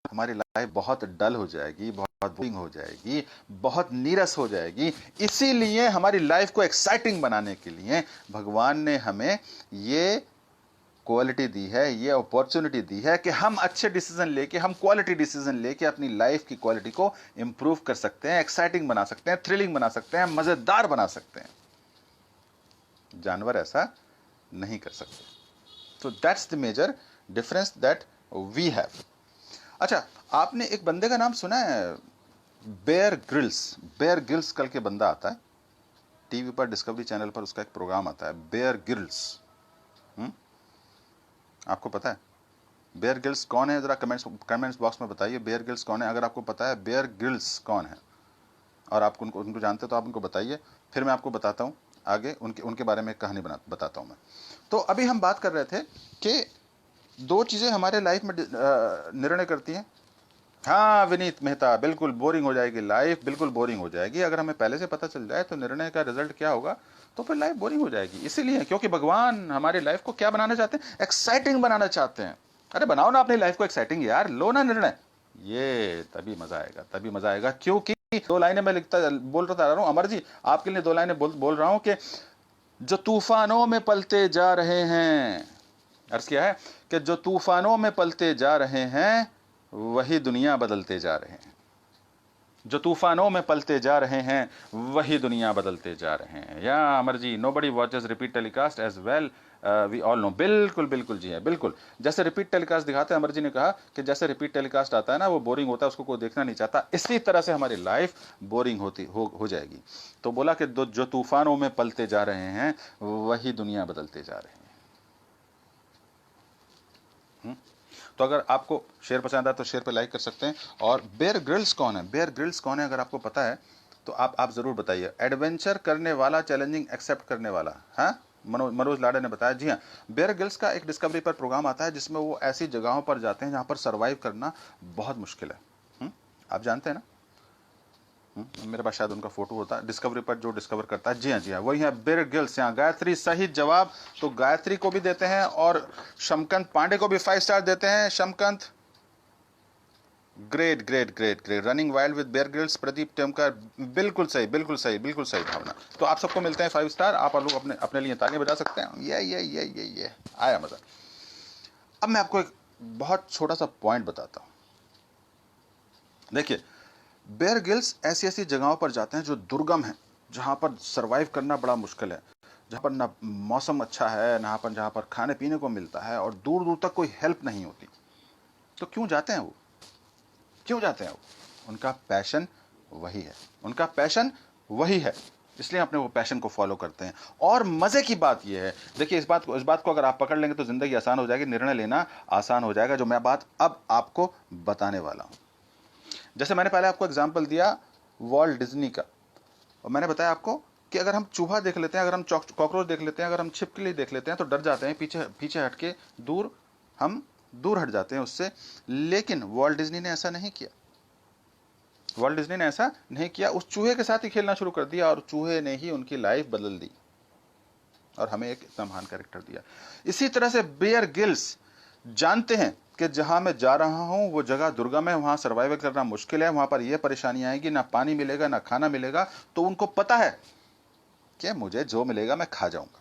हमारी लाइफ बहुत डल हो जाएगी, बहुत बोरिंग हो जाएगी, बहुत नीरस हो जाएगी। इसीलिए हमारी लाइफ को एक्साइटिंग बनाने के लिए भगवान ने हमें ये क्वालिटी दी है, ये अपॉर्चुनिटी दी है कि हम अच्छे डिसीजन लेके, हम क्वालिटी डिसीजन लेके अपनी लाइफ की क्वालिटी को इंप्रूव कर सकते हैं, एक्साइटिंग बना सकते हैं, थ्रिलिंग बना सकते हैं, मजेदार बना सकते हैं। जानवर ऐसा नहीं कर सकते। तो that's the major difference that we have. अच्छा, आपने एक बंदे का नाम सुना है, बेयर ग्रिल्स? बेयर ग्रिल्स कल के बंदा आता है टीवी पर, डिस्कवरी चैनल पर उसका एक प्रोग्राम आता है, बेयर ग्रिल्स। आपको पता है बेयर ग्रिल्स कौन है? जरा कमेंट्स बॉक्स में बताइए बेयर ग्रिल्स कौन है। अगर आपको पता है बेयर ग्रिल्स कौन है और आप उनको जानते हो तो आप उनको बताइए, फिर मैं आपको बताता हूँ आगे उनके बारे में कहानी बताता हूँ मैं। तो अभी हम बात कर रहे थे कि 2 चीज़ें हमारे लाइफ में निर्णय करती हैं। हाँ विनीत मेहता, बिल्कुल बोरिंग हो जाएगी लाइफ, बिल्कुल बोरिंग हो जाएगी। अगर हमें पहले से पता चल जाए तो निर्णय का रिजल्ट क्या होगा, तो फिर लाइफ बोरिंग हो जाएगी। इसीलिए क्योंकि भगवान हमारी लाइफ को क्या बनाना चाहते हैं? एक्साइटिंग बनाना चाहते हैं। अरे बनाओ ना अपनी लाइफ को एक्साइटिंग यार, लो ना निर्णय, ये तभी मजा आएगा, तभी मजा आएगा। क्योंकि 2 लाइनें मैं बोल रहा हूँ अमर जी, आपके लिए 2 लाइनें बोल रहा हूँ कि जो तूफानों में पलते जा रहे हैं, अर्ज क्या है कि जो तूफानों में पलते जा रहे हैं वही दुनिया बदलते जा रहे हैं। जो तूफानों में पलते जा रहे हैं वही दुनिया बदलते जा रहे हैं। या Amar ji, nobody watches repeat telecast as well, we all know. बिल्कुल बिल्कुल जी है, बिल्कुल। जैसे रिपीट टेलीकास्ट दिखाते हैं, अमर जी ने कहा कि जैसे रिपीट टेलीकास्ट आता है ना, वो बोरिंग होता है, उसको कोई देखना नहीं चाहता, इसी तरह से हमारी लाइफ बोरिंग हो जाएगी। तो बोला कि जो तूफानों में पलते जा रहे हैं वही दुनिया बदलते जा रहे हैं। तो अगर आपको शेयर पसंद आया तो शेयर पे लाइक कर सकते हैं। और बेयर ग्रिल्स कौन है, बेयर ग्रिल्स कौन है, अगर आपको पता है तो आप जरूर बताइए। एडवेंचर करने वाला, चैलेंजिंग एक्सेप्ट करने वाला। हाँ, मनोज लाडे ने बताया। जी हाँ, बेयर ग्रिल्स का एक डिस्कवरी पर प्रोग्राम आता है जिसमें वो ऐसी जगहों पर जाते हैं जहां पर सर्वाइव करना बहुत मुश्किल है। आप जानते हैं ना, मेरे पास शायद उनका फोटो होता है, डिस्कवरी पर जो डिस्कवर करता है। जी हाँ, जी हाँ, वही है बेयर ग्रिल्स। यहाँ गायत्री सही जवाब। तो गायत्री को भी देते हैं और शमकंत पांडे को भी 5 स्टार देते हैं। Shamkant, great great great great. Running wild with Bear Grylls, Pradeep Temkar, बिल्कुल सही, बिल्कुल सही, बिल्कुल सही भावना। तो आप सबको मिलते हैं 5 स्टार। आप लोग अपने अपने लिए तालियां बजा सकते हैं। ये आया मजा। अब मैं आपको एक बहुत छोटा सा पॉइंट बताता हूं। देखिए, बेयर ग्रिल्स ऐसी ऐसी जगहों पर जाते हैं जो दुर्गम है, जहां पर सरवाइव करना बड़ा मुश्किल है, जहां पर ना मौसम अच्छा है, ना पर जहां पर खाने पीने को मिलता है, और दूर दूर तक कोई हेल्प नहीं होती। तो क्यों जाते हैं वो, क्यों जाते हैं वो? उनका पैशन वही है, उनका पैशन वही है, इसलिए अपने वो पैशन को फॉलो करते हैं। और मजे की बात यह है, देखिए, इस बात को अगर आप पकड़ लेंगे तो जिंदगी आसान हो जाएगी, निर्णय लेना आसान हो जाएगा, जो मैं बात अब आपको बताने वाला हूं। जैसे मैंने पहले आपको एग्जाम्पल दिया वॉल्ट डिज्नी का, और मैंने बताया आपको कि अगर हम चूहा देख लेते हैं, अगर हम कॉकरोच देख लेते हैं, अगर हम छिपकली देख लेते हैं तो डर जाते हैं, पीछे पीछे हटके हम दूर हट जाते हैं उससे। लेकिन वॉल्ट डिज्नी ने ऐसा नहीं किया। वॉल्ट डिज्नी ने ऐसा नहीं किया, उस चूहे के साथ ही खेलना शुरू कर दिया, और चूहे ने ही उनकी लाइफ बदल दी और हमें एक इतना महान कैरेक्टर दिया। इसी तरह से बेयर ग्रिल्स जानते हैं कि जहां मैं जा रहा हूं वो जगह दुर्गम है, वहां सर्वाइवल करना मुश्किल है, वहां पर यह परेशानी आएगी, ना पानी मिलेगा ना खाना मिलेगा। तो उनको पता है कि मुझे जो मिलेगा मैं खा जाऊंगा।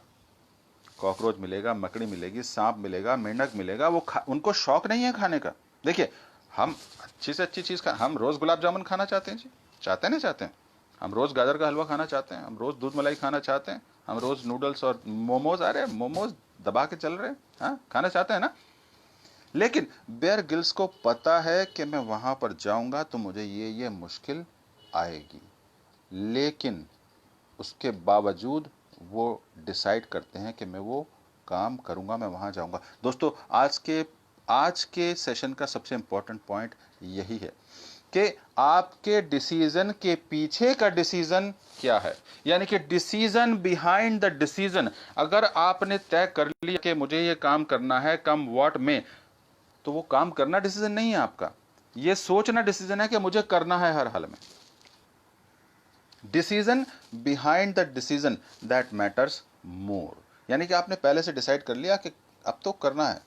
कॉकरोच मिलेगा, मकड़ी मिलेगी, सांप मिलेगा, मेंढक मिलेगा, उनको शौक नहीं है खाने का। देखिए, हम अच्छी से अच्छी चीज हम रोज गुलाब जामुन खाना चाहते हैं जी, चाहते हैं ना, चाहते हैं। हम रोज गाजर का हलवा खाना चाहते हैं, हम रोज दूध मलाई खाना चाहते हैं, हम रोज नूडल्स और मोमोज, अरे मोमोज दबा के चल रहे हैं, हाँ, खाना चाहते हैं ना। लेकिन बेयर ग्रिल्स को पता है कि मैं वहां पर जाऊंगा तो मुझे ये मुश्किल आएगी, लेकिन उसके बावजूद वो डिसाइड करते हैं कि मैं वो काम करूंगा, मैं वहां जाऊंगा। दोस्तों, आज के सेशन का सबसे इंपॉर्टेंट पॉइंट यही है कि आपके डिसीजन के पीछे का डिसीजन क्या है, यानी कि डिसीजन बिहाइंड द डिसीजन। अगर आपने तय कर लिया कि मुझे ये काम करना है कम वॉट में, तो वो काम करना डिसीजन नहीं है आपका, ये सोचना डिसीजन है कि मुझे करना है हर हाल में। Decision behind the decision that matters more, यानी कि आपने पहले से डिसाइड कर लिया कि अब तो करना है,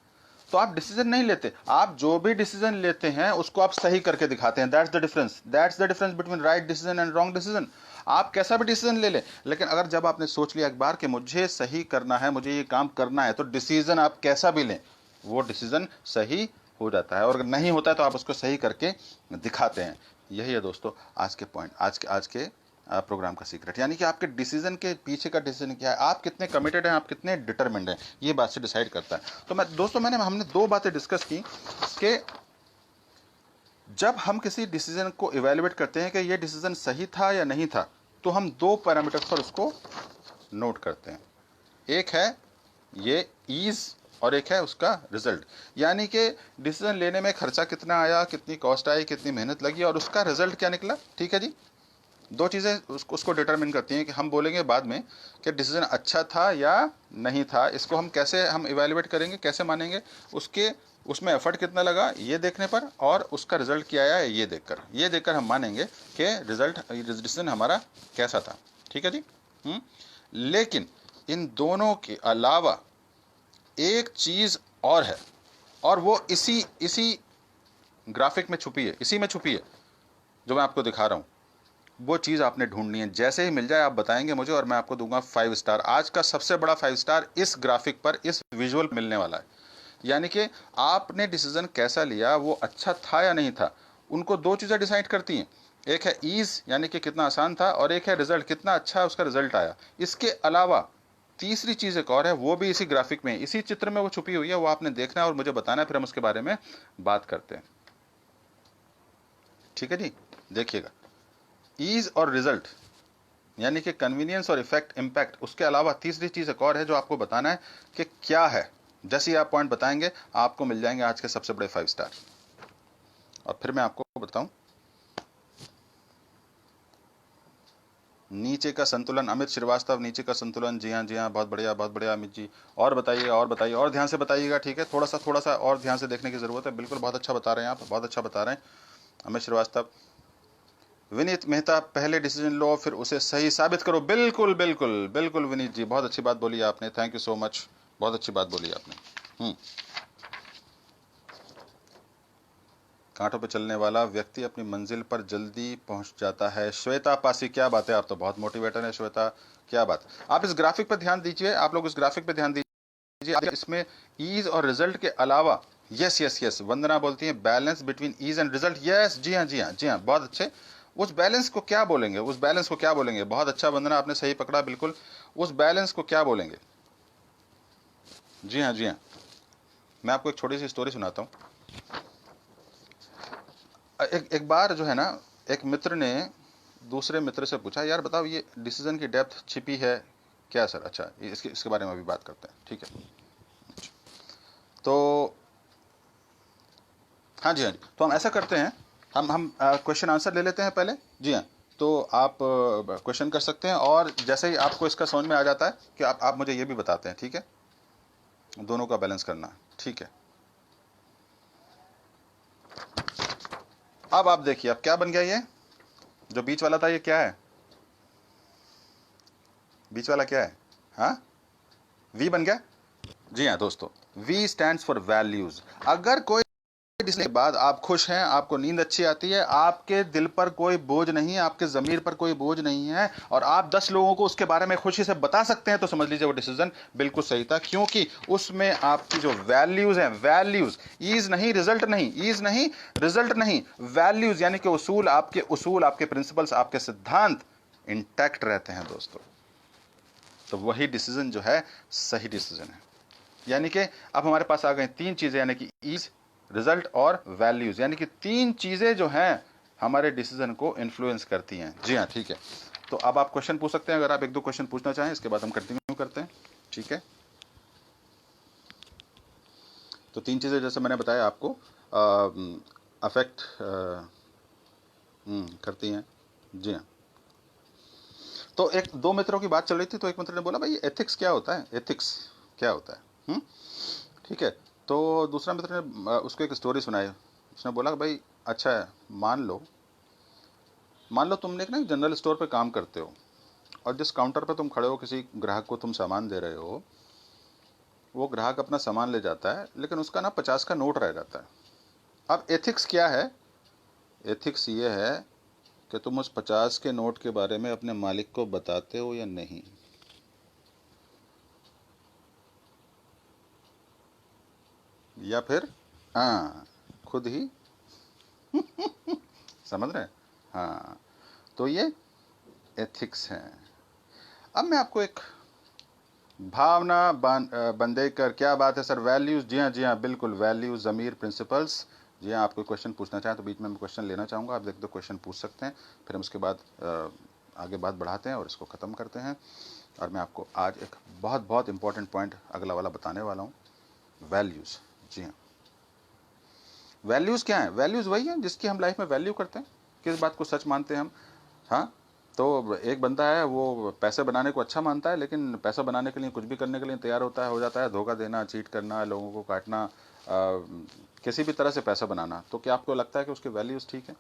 तो आप डिसीजन नहीं लेते। आप जो भी डिसीजन लेते हैं उसको आप सही करके दिखाते हैं। That's the difference between right decision and wrong decision. आप कैसा भी डिसीजन ले लें, लेकिन अगर जब आपने सोच लिया एक बार कि मुझे सही करना है, मुझे ये काम करना है, तो डिसीजन आप कैसा भी लें वो डिसीजन सही हो जाता है, और अगर नहीं होता है तो आप उसको सही करके दिखाते हैं। यही है दोस्तों आज के पॉइंट, आज के प्रोग्राम का सीक्रेट, यानी कि आपके डिसीजन के पीछे का डिसीजन क्या है, आप कितने कमिटेड हैं, आप कितने डिटरमिन्ड हैं, ये बात से डिसाइड करता है। तो हमने 2 बातें डिस्कस की कि जब हम किसी डिसीजन को इवेल्युएट करते हैं कि ये डिसीजन सही था या नहीं था, तो हम 2 पैरामीटर्स पर उसको नोट करते हैं। एक है ये ईज और एक है उसका रिजल्ट, यानी कि डिसीजन लेने में खर्चा कितना आया, कितनी कॉस्ट आई, कितनी मेहनत लगी, और उसका रिजल्ट क्या निकला। ठीक है जी, 2 चीज़ें उसको डिटरमिन करती हैं कि हम बोलेंगे बाद में कि डिसीजन अच्छा था या नहीं था। इसको हम कैसे इवेल्युएट करेंगे, कैसे मानेंगे, उसमें एफर्ट कितना लगा ये देखने पर, और उसका रिजल्ट क्या आया ये देखकर हम मानेंगे कि डिसीजन हमारा कैसा था। ठीक है जी। लेकिन इन दोनों के अलावा एक चीज़ और है, और वो इसी ग्राफिक में छुपी है, इसी में छुपी है जो मैं आपको दिखा रहा हूँ। वो चीज़ आपने ढूंढनी है, जैसे ही मिल जाए आप बताएंगे मुझे, और मैं आपको दूंगा 5 स्टार। आज का सबसे बड़ा 5 स्टार इस ग्राफिक पर, इस विजुअल मिलने वाला है। यानी कि आपने डिसीजन कैसा लिया, वो अच्छा था या नहीं था, उनको 2 चीज़ें डिसाइड करती हैं। एक है ईज यानी कि कितना आसान था, और एक है रिजल्ट, कितना अच्छा उसका रिजल्ट आया। इसके अलावा तीसरी चीज एक और है, वो भी इसी ग्राफिक में, इसी चित्र में वो छुपी हुई है, वो आपने देखना है और मुझे बताना है, फिर हम उसके बारे में बात करते हैं। ठीक है जी, देखिएगा, ईज और रिजल्ट यानी कि कन्वीनियंस और इफेक्ट इम्पैक्ट, उसके अलावा तीसरी चीज एक और है जो आपको बताना है कि क्या है। जैसे ही आप पॉइंट बताएंगे आपको मिल जाएंगे आज के सबसे बड़े 5 स्टार। और फिर मैं आपको बताऊं, नीचे का संतुलन, अमित श्रीवास्तव, नीचे का संतुलन, जी हाँ जी हाँ, बहुत बढ़िया अमित जी। और बताइएगा, और बताइए, और ध्यान से बताइएगा, ठीक है, थोड़ा सा और ध्यान से देखने की जरूरत है। बिल्कुल बहुत अच्छा बता रहे हैं आप, बहुत अच्छा बता रहे हैं अमित श्रीवास्तव। विनीत मेहता, पहले डिसीजन लो फिर उसे सही साबित करो। बिल्कुल बिल्कुल बिल्कुल विनीत जी, बहुत अच्छी बात बोली आपने, थैंक यू सो मच, बहुत अच्छी बात बोली आपने। कांटों पर चलने वाला व्यक्ति अपनी मंजिल पर जल्दी पहुंच जाता है। श्वेता पासी, क्या बात है, आप तो बहुत मोटिवेटर हैं श्वेता, क्या बात। आप इस ग्राफिक पर ध्यान दीजिए, आप लोग इस ग्राफिक पर ध्यान दीजिए, इसमें ईज और रिजल्ट के अलावा, यस यस यस, वंदना बोलती है balance between ease and result. Yes, जी हाँ जी हाँ जी हाँ, बहुत अच्छे। उस बैलेंस को क्या बोलेंगे, उस बैलेंस को क्या बोलेंगे, बहुत अच्छा वंदना, आपने सही पकड़ा बिल्कुल। उस बैलेंस को क्या बोलेंगे, जी हाँ जी हाँ। मैं आपको एक छोटी सी स्टोरी सुनाता हूँ। एक बार जो है ना, एक मित्र ने दूसरे मित्र से पूछा, यार बताओ ये डिसीजन की डेप्थ छिपी है क्या सर। अच्छा, इसके इसके बारे में अभी बात करते हैं, ठीक है। तो हाँ जी हाँ जी, तो हम ऐसा करते हैं, हम क्वेश्चन आंसर ले लेते हैं पहले, जी हाँ। तो आप क्वेश्चन कर सकते हैं, और जैसे ही आपको इसका समझ में आ जाता है कि आप मुझे ये भी बताते हैं, ठीक है, दोनों का बैलेंस करना है, ठीक है। अब आप देखिए, अब क्या बन गया, ये जो बीच वाला था ये क्या है, बीच वाला क्या है, हाँ, वी बन गया। जी हाँ दोस्तों, वी स्टैंड्स फॉर वैल्यूज। अगर कोई डिसीजन के बाद आप खुश हैं, आपको नींद अच्छी आती है, आपके दिल पर कोई बोझ नहीं है, आपके जमीर पर कोई बोझ नहीं है, और आप 10 लोगों को उसके बारे में खुशी से बता सकते हैं, तो समझ लीजिए वो डिसीजन बिल्कुल सही था, क्योंकि उसमें आपकी जो वैल्यूज हैं, वैल्यूज, ईज नहीं रिजल्ट नहीं, ईज नहीं रिजल्ट नहीं, वैल्यूज यानी कि उसूल, आपके प्रिंसिपल्स, आपके सिद्धांत इंटैक्ट रहते हैं दोस्तों। तो वही डिसीजन जो है सही डिसीजन है। यानी कि अब हमारे पास आ गए 3 चीजें, यानी कि ईज, रिजल्ट और वैल्यूज, यानी कि 3 चीजें जो हैं हमारे डिसीजन को इन्फ्लुएंस करती हैं। जी हाँ, ठीक है। तो अब आप क्वेश्चन पूछ सकते हैं, अगर आप 1-2 क्वेश्चन पूछना चाहें, इसके बाद हम कंटिन्यू करते हैं, ठीक है। तो 3 चीजें जैसे मैंने बताया आपको अफेक्ट करती हैं, जी हाँ। तो एक दो मित्रों की बात चल रही थी, तो एक मित्र ने बोला, भाई एथिक्स क्या होता है, एथिक्स क्या होता है, ठीक है। तो दूसरा मित्र ने उसको एक स्टोरी सुनाई। उसने बोला, भाई अच्छा है, मान लो तुमने एक ना जनरल स्टोर पे काम करते हो, और जिस काउंटर पे तुम खड़े हो, किसी ग्राहक को तुम सामान दे रहे हो, वो ग्राहक अपना सामान ले जाता है, लेकिन उसका ना 50 का नोट रह जाता है। अब एथिक्स क्या है, एथिक्स ये है कि तुम उस 50 के नोट के बारे में अपने मालिक को बताते हो या नहीं, या फिर हाँ खुद ही समझ रहे हैं, हाँ। तो ये एथिक्स हैं। अब मैं आपको एक बंदेकर, क्या बात है सर, वैल्यूज, जी हाँ जी हाँ बिल्कुल, वैल्यूज, ज़मीर, प्रिंसिपल्स। जी हाँ, आपको क्वेश्चन पूछना चाहें तो बीच में मैं क्वेश्चन लेना चाहूँगा, आप देख दो क्वेश्चन पूछ सकते हैं, फिर हम उसके बाद आगे बात बढ़ाते हैं और इसको ख़त्म करते हैं। और मैं आपको आज एक बहुत बहुत इंपॉर्टेंट पॉइंट अगला वाला बताने वाला हूँ, वैल्यूज़। जी हाँ, वैल्यूज़ क्या है, वैल्यूज़ वही है जिसकी हम लाइफ में वैल्यू करते हैं, किस बात को सच मानते हैं हम, हाँ। तो एक बंदा है, वो पैसे बनाने को अच्छा मानता है, लेकिन पैसा बनाने के लिए कुछ भी करने के लिए तैयार होता है, हो जाता है, धोखा देना, चीट करना, लोगों को काटना, किसी भी तरह से पैसा बनाना। तो क्या आपको लगता है कि उसके वैल्यूज़ ठीक है?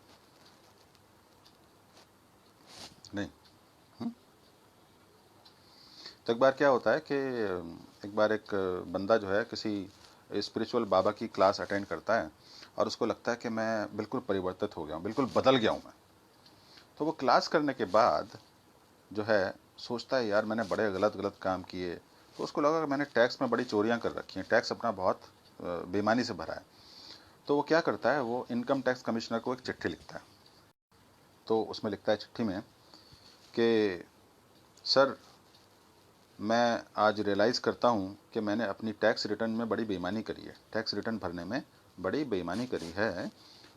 नहीं। तो एक बार क्या होता है कि एक बार एक बंदा जो है किसी स्पिरिचुअल बाबा की क्लास अटेंड करता है, और उसको लगता है कि मैं बिल्कुल परिवर्तित हो गया हूँ, बिल्कुल बदल गया हूँ मैं। तो वो क्लास करने के बाद जो है सोचता है, यार मैंने बड़े गलत गलत काम किए। तो उसको लगा कि मैंने टैक्स में बड़ी चोरियां कर रखी हैं, टैक्स अपना बहुत बेईमानी से भरा है। तो वो क्या करता है, वो इनकम टैक्स कमिश्नर को एक चिट्ठी लिखता है, तो उसमें लिखता है चिट्ठी में कि सर, मैं आज रियलाइज़ करता हूँ कि मैंने अपनी टैक्स रिटर्न में बड़ी बेईमानी करी है, टैक्स रिटर्न भरने में बड़ी बेईमानी करी है,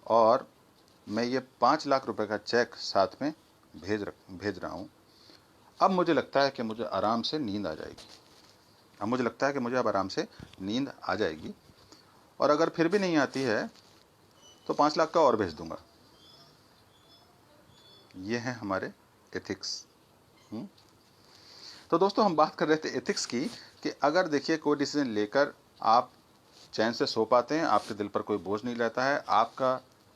और मैं ये 5 लाख रुपए का चेक साथ में भेज रहा हूँ। अब मुझे लगता है कि मुझे आराम से नींद आ जाएगी। अब मुझे लगता है कि मुझे अब आराम से नींद आ जाएगी, और अगर फिर भी नहीं आती है तो 5 लाख का और भेज दूंगा। ये हैं हमारे एथिक्स। तो दोस्तों, हम बात कर रहे थे एथिक्स की, कि अगर देखिए कोई डिसीजन लेकर आप चैन से सो पाते हैं, आपके दिल पर कोई बोझ नहीं रहता है,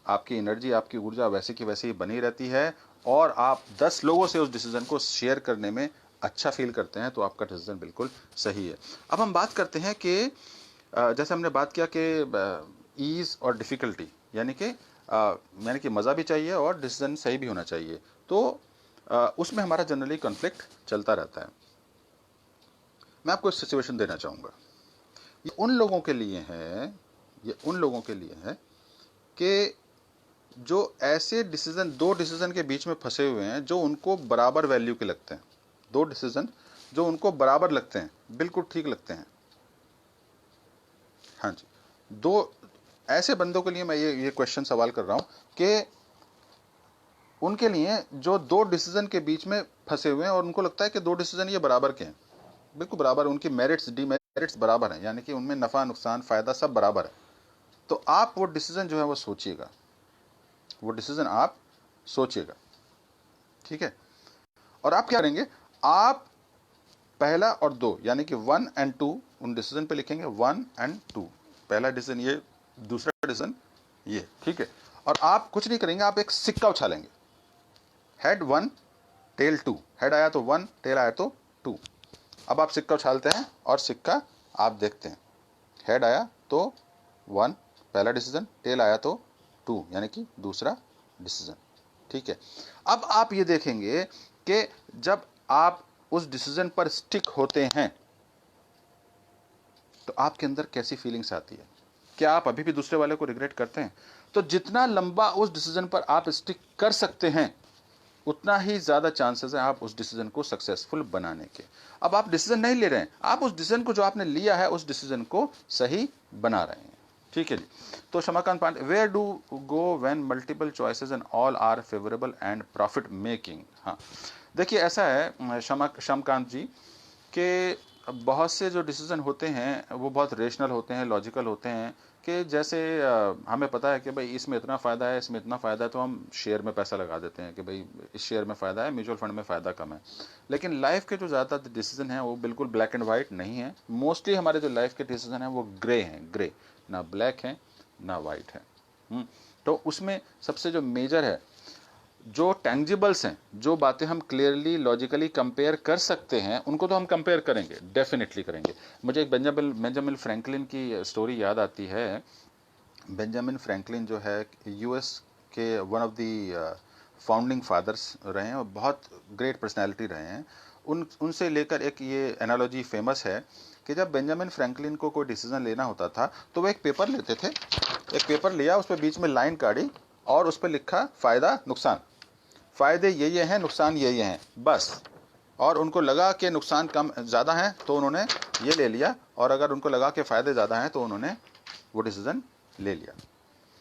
आपकी एनर्जी, आपकी ऊर्जा वैसे की वैसे ही बनी रहती है, और आप 10 लोगों से उस डिसीजन को शेयर करने में अच्छा फील करते हैं, तो आपका डिसीजन बिल्कुल सही है। अब हम बात करते हैं कि जैसे हमने बात किया कि ईज़ और डिफ़िकल्टी, यानी कि मज़ा भी चाहिए और डिसीजन सही भी होना चाहिए। तो उसमें हमारा जनरली कॉन्फ्लिक्ट चलता रहता है। मैं आपको एक सिचुएशन देना चाहूँगा। ये उन लोगों के लिए है कि जो ऐसे डिसीजन, दो डिसीजन के बीच में फंसे हुए हैं जो उनको बराबर वैल्यू के लगते हैं, दो डिसीजन जो उनको बराबर लगते हैं, बिल्कुल ठीक लगते हैं। हाँ जी, दो ऐसे बंदों के लिए मैं ये क्वेश्चन सवाल कर रहा हूँ कि उनके लिए जो दो डिसीजन के बीच में फंसे हुए हैं और उनको लगता है कि दो डिसीजन ये बराबर के हैं, बिल्कुल बराबर, उनकी मेरिट्स डीमेरिट्स बराबर हैं, यानी कि उनमें नफ़ा नुकसान फ़ायदा सब बराबर है। तो आप वो डिसीजन जो है वो सोचिएगा, वो डिसीजन आप सोचिएगा, ठीक है। और आप क्या करेंगे, आप पहला और दो, यानी कि 1 और 2 उन डिसीजन पे लिखेंगे, 1 और 2, पहला डिसीजन ये, दूसरा डिसीजन ये, ठीक है। और आप कुछ नहीं करेंगे, आप एक सिक्का उछालेंगे, हेड 1 टेल 2, हेड आया तो 1, टेल आया तो 2। अब आप सिक्का उछालते हैं और सिक्का आप देखते हैं, हेड आया तो 1 पहला डिसीजन, टेल आया तो 2 यानी कि दूसरा डिसीजन, ठीक है। अब आप ये देखेंगे कि जब आप उस डिसीजन पर स्टिक होते हैं तो आपके अंदर कैसी फीलिंग्स आती है, क्या आप अभी भी दूसरे वाले को रिग्रेट करते हैं? तो जितना लंबा उस डिसीजन पर आप स्टिक कर सकते हैं, उतना ही ज़्यादा चांसेस है आप उस डिसीजन को सक्सेसफुल बनाने के। अब आप डिसीजन नहीं ले रहे हैं, आप उस डिसीजन को जो आपने लिया है उस डिसीजन को सही बना रहे हैं, ठीक है जी। तो Shamakant Pande, where do go when multiple choices and all are favourable and profit making? हाँ, देखिए ऐसा है शमकांत जी, कि बहुत से जो डिसीजन होते हैं वो बहुत रेशनल होते हैं, लॉजिकल होते हैं, कि जैसे हमें पता है कि भाई इसमें इतना फ़ायदा है, इसमें इतना फ़ायदा है, तो हम शेयर में पैसा लगा देते हैं कि भाई इस शेयर में फ़ायदा है, म्यूचुअल फंड में फ़ायदा कम है। लेकिन लाइफ के जो ज़्यादातर डिसीजन हैं वो बिल्कुल ब्लैक एंड वाइट नहीं है। मोस्टली हमारे जो लाइफ के डिसीजन हैं वो ग्रे हैं, ग्रे, ना ब्लैक है ना वाइट है। तो उसमें सबसे जो मेजर है, जो टेंजिबल्स हैं, जो बातें हम क्लियरली लॉजिकली कंपेयर कर सकते हैं, उनको तो हम कंपेयर करेंगे, डेफिनेटली करेंगे। मुझे एक बेंजामिन फ्रैंकलिन की स्टोरी याद आती है। बेंजामिन फ्रैंकलिन जो है यूएस के one of the founding fathers रहे हैं और बहुत ग्रेट पर्सनैलिटी रहे हैं। उनसे लेकर एक ये एनालॉजी फेमस है कि जब बेंजामिन फ्रैंकलिन को कोई डिसीजन लेना होता था तो वो एक पेपर लेते थे, एक पेपर लिया, उस पर बीच में लाइन काटी और उस पर लिखा फ़ायदा नुकसान, फ़ायदे ये हैं, नुकसान ये हैं, बस। और उनको लगा कि नुकसान कम ज़्यादा हैं तो उन्होंने ये ले लिया, और अगर उनको लगा कि फ़ायदे ज़्यादा हैं तो उन्होंने वो डिसीज़न ले लिया।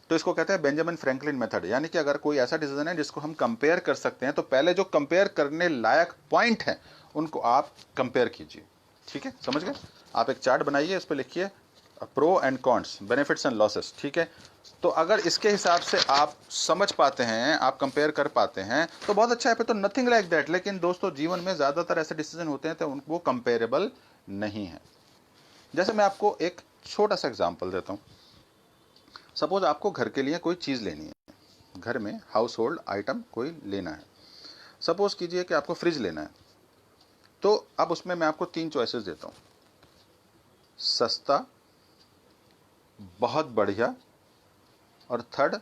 तो इसको कहते हैं बेंजामिन फ्रैंकलिन मेथड, यानी कि अगर कोई ऐसा डिसीजन है जिसको हम कंपेयर कर सकते हैं तो पहले जो कंपेयर करने लायक पॉइंट हैं उनको आप कंपेयर कीजिए, ठीक है, समझ गए। आप एक चार्ट बनाइए, उस पर लिखिए pro and cons, benefits and losses, ठीक है। तो अगर इसके हिसाब से आप समझ पाते हैं, आप कंपेयर कर पाते हैं तो बहुत अच्छा है, फिर तो नथिंग लाइक दैट। लेकिन दोस्तों, जीवन में ज़्यादातर ऐसे डिसीजन होते हैं तो वो कंपेरेबल नहीं है। जैसे मैं आपको एक छोटा सा एग्जाम्पल देता हूँ। सपोज आपको घर के लिए कोई चीज़ लेनी है, घर में हाउस होल्ड आइटम कोई लेना है। सपोज कीजिए कि आपको फ्रिज लेना है, तो अब उसमें मैं आपको 3 चॉइसेस देता हूँ, सस्ता, बहुत बढ़िया, और थर्ड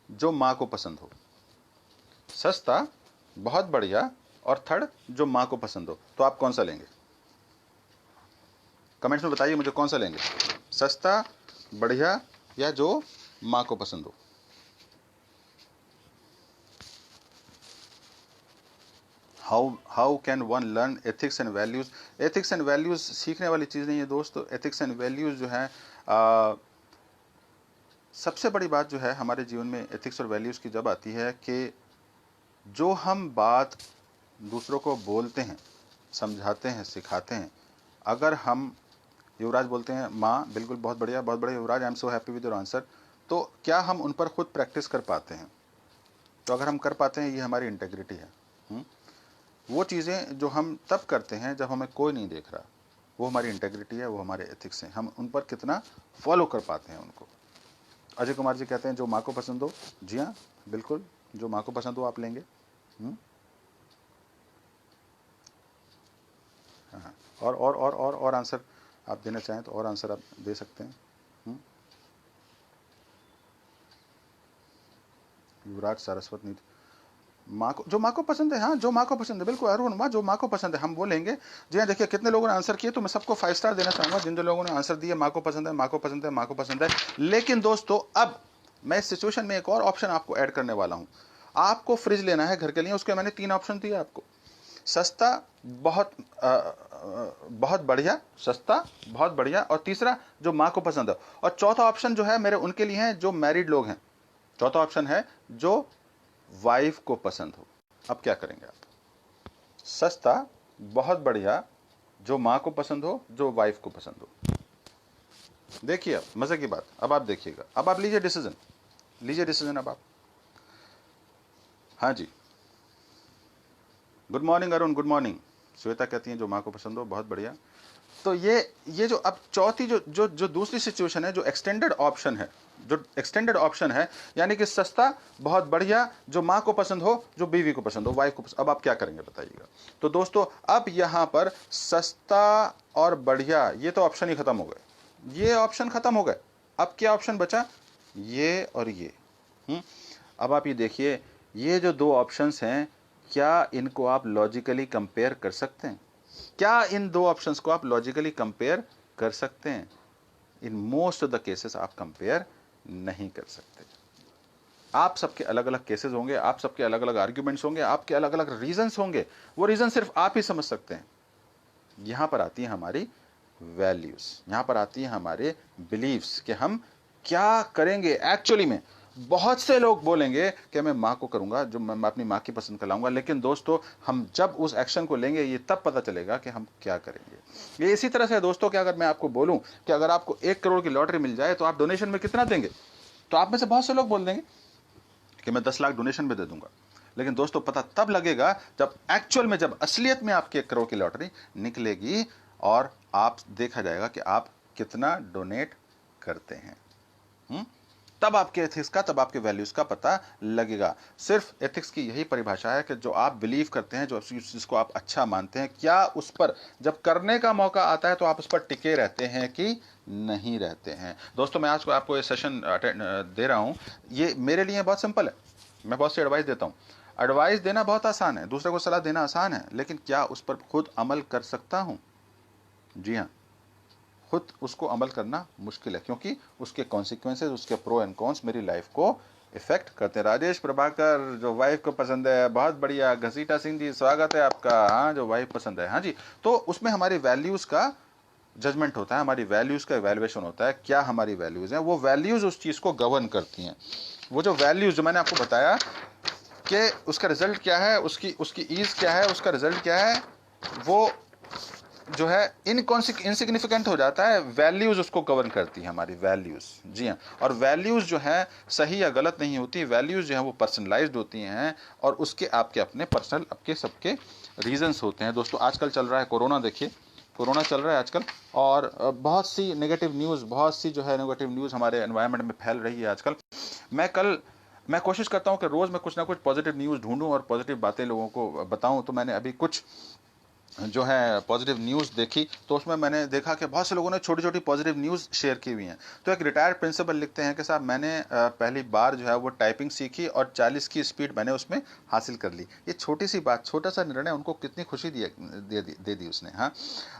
जो माँ को पसंद हो। सस्ता, बहुत बढ़िया, और थर्ड जो माँ को पसंद हो। तो आप कौन सा लेंगे? कमेंट्स में बताइए मुझे, कौन सा लेंगे, सस्ता, बढ़िया, या जो माँ को पसंद हो। How can one learn ethics and values. Ethics and values सीखने वाली चीज़ नहीं है दोस्तों। एथिक्स एंड वैल्यूज़ जो है सबसे बड़ी बात जो है हमारे जीवन में एथिक्स और वैल्यूज़ की जब आती है कि जो हम बात दूसरों को बोलते हैं, समझाते हैं, सिखाते हैं, अगर हम, युवराज बोलते हैं माँ, बिल्कुल बहुत बढ़िया Yuvraj, I am so happy with your answer. तो क्या हम उन पर खुद प्रैक्टिस कर पाते हैं? तो अगर हम कर पाते हैं, ये हमारी इंटेग्रिटी है। वो चीज़ें जो हम तब करते हैं जब हमें कोई नहीं देख रहा, वो हमारी इंटेग्रिटी है, वो हमारे एथिक्स हैं। हम उन पर कितना फॉलो कर पाते हैं उनको। अजय कुमार जी कहते हैं जो माँ को पसंद हो। जी हाँ, बिल्कुल, जो माँ को पसंद हो आप लेंगे। हाँ, और आंसर आप देना चाहें तो और आंसर आप दे सकते हैं। युवराज सारस्वत नीति, माँ को, जो माँ को पसंद है, हाँ जो माँ को पसंद है, बिल्कुल अरुण, माँ जो माँ को पसंद है हम वो लेंगे। जी हाँ, देखिए कितने लोगों ने आंसर किए, तो मैं सबको 5 स्टार देना चाहूँगा जिन जो लोगों ने आंसर दिए माँ को पसंद है, माँ को पसंद है, माँ को पसंद है। लेकिन दोस्तों अब मैं इस सिचुएशन में एक और ऑप्शन आपको ऐड करने वाला हूँ। आपको फ्रिज लेना है घर के लिए, उसके मैंने 3 ऑप्शन दिए आपको। सस्ता, बहुत बढ़िया, सस्ता, बहुत बढ़िया, और तीसरा जो माँ को पसंद है, और चौथा ऑप्शन जो है मेरे उनके लिए है जो मैरिड लोग हैं। चौथा ऑप्शन है जो वाइफ को पसंद हो। अब क्या करेंगे आप? सस्ता, बहुत बढ़िया, जो माँ को पसंद हो, जो वाइफ को पसंद हो। देखिए अब मजे की बात, अब आप देखिएगा, अब आप लीजिए डिसीजन अब आप। हाँ जी, good morning Arun, good morning. Shweta कहती हैं जो माँ को पसंद हो, बहुत बढ़िया। तो ये जो अब चौथी जो दूसरी सिचुएशन है, जो एक्सटेंडेड ऑप्शन है, यानी कि सस्ता, बहुत बढ़िया, जो माँ को पसंद हो, जो बीवी को पसंद हो, वाइफ को पसंद। अब आप क्या करेंगे बताइएगा। तो दोस्तों अब यहां पर सस्ता और बढ़िया, ये तो ऑप्शन ही खत्म हो गए, ये ऑप्शन खत्म हो गए। अब क्या ऑप्शन बचा? ये और ये। अब आप ये देखिए, ये जो 2 ऑप्शंस हैं, क्या इनको आप लॉजिकली कंपेयर कर सकते हैं? क्या इन 2 ऑप्शंस को आप लॉजिकली कंपेयर कर सकते हैं? In most of the cases आप कंपेयर नहीं कर सकते। आप सबके अलग अलग केसेस होंगे, आप सबके अलग अलग आर्ग्यूमेंट्स होंगे, आपके अलग अलग रीजंस होंगे, वो रीजन सिर्फ आप ही समझ सकते हैं। यहां पर आती है हमारी वैल्यूज, यहां पर आती है हमारे बिलीव्स कि हम क्या करेंगे एक्चुअली में। बहुत से लोग बोलेंगे कि मैं माँ को करूंगा, जो मैं अपनी माँ की पसंद कराऊंगा, लेकिन दोस्तों हम जब उस एक्शन को लेंगे ये तब पता चलेगा कि हम क्या करेंगे। ये इसी तरह से है दोस्तों कि अगर मैं आपको बोलूं कि अगर आपको 1 करोड़ की लॉटरी मिल जाए तो आप डोनेशन में कितना देंगे, तो आप में से बहुत से लोग बोल देंगे कि मैं 10 लाख डोनेशन में दे दूंगा। लेकिन दोस्तों पता तब लगेगा जब एक्चुअल में, जब असलियत में आपकी 1 करोड़ की लॉटरी निकलेगी और आप देखा जाएगा कि आप कितना डोनेट करते हैं। तब आपके एथिक्स का, तब आपके वैल्यूज का पता लगेगा। सिर्फ एथिक्स की यही परिभाषा है कि जो आप बिलीव करते हैं, जो जिसको आप अच्छा मानते हैं, क्या उस पर जब करने का मौका आता है तो आप उस पर टिके रहते हैं कि नहीं रहते हैं। दोस्तों मैं आज को आपको ये सेशन दे रहा हूं, ये मेरे लिए बहुत सिंपल है। मैं बहुत सी एडवाइस देता हूं, एडवाइस देना बहुत आसान है, दूसरे को सलाह देना आसान है, लेकिन क्या उस पर खुद अमल कर सकता हूं? जी हाँ, खुद उसको अमल करना मुश्किल है, क्योंकि उसके कॉन्सिक्वेंसेज, उसके प्रो एंड कॉन्स मेरी लाइफ को इफेक्ट करते हैं। राजेश प्रभाकर, जो वाइफ को पसंद है, बहुत बढ़िया। घसीटा सिंह जी, स्वागत है आपका। हाँ, जो वाइफ पसंद है, हाँ जी। तो उसमें हमारी वैल्यूज का जजमेंट होता है, हमारी वैल्यूज का इवैल्यूएशन होता है, क्या हमारी वैल्यूज हैं, वो वैल्यूज उस चीज को गवर्न करती हैं। वो जो वैल्यूज जो मैंने आपको बताया कि उसका रिजल्ट क्या है, उसकी ईज क्या है, उसका रिजल्ट क्या है, वो जो है इनसिग्निफिकेंट हो जाता है। वैल्यूज उसको गवर्न करती है, हमारी वैल्यूज। जी हाँ, और वैल्यूज जो है सही या गलत नहीं होती, वैल्यूज जो है वो पर्सनलाइज्ड होती हैं, और उसके आपके अपने पर्सनल, आपके सबके रीजंस होते हैं। दोस्तों आजकल चल रहा है कोरोना, देखिए कोरोना चल रहा है आजकल, और बहुत सी नेगेटिव न्यूज़ हमारे एनवायरनमेंट में फैल रही है आजकल। मैं कोशिश करता हूं कि रोज मैं कुछ ना कुछ पॉजिटिव न्यूज़ ढूंढूं और पॉजिटिव बातें लोगों को बताऊं। तो मैंने अभी कुछ जो है पॉजिटिव न्यूज़ देखी, तो उसमें मैंने देखा कि बहुत से लोगों ने छोटी छोटी पॉजिटिव न्यूज़ शेयर की हुई हैं। तो एक रिटायर्ड प्रिंसिपल लिखते हैं कि साहब मैंने पहली बार जो है वो टाइपिंग सीखी और 40 की स्पीड मैंने उसमें हासिल कर ली। ये छोटी सी बात, छोटा सा निर्णय उनको कितनी खुशी दे दी उसने। हाँ,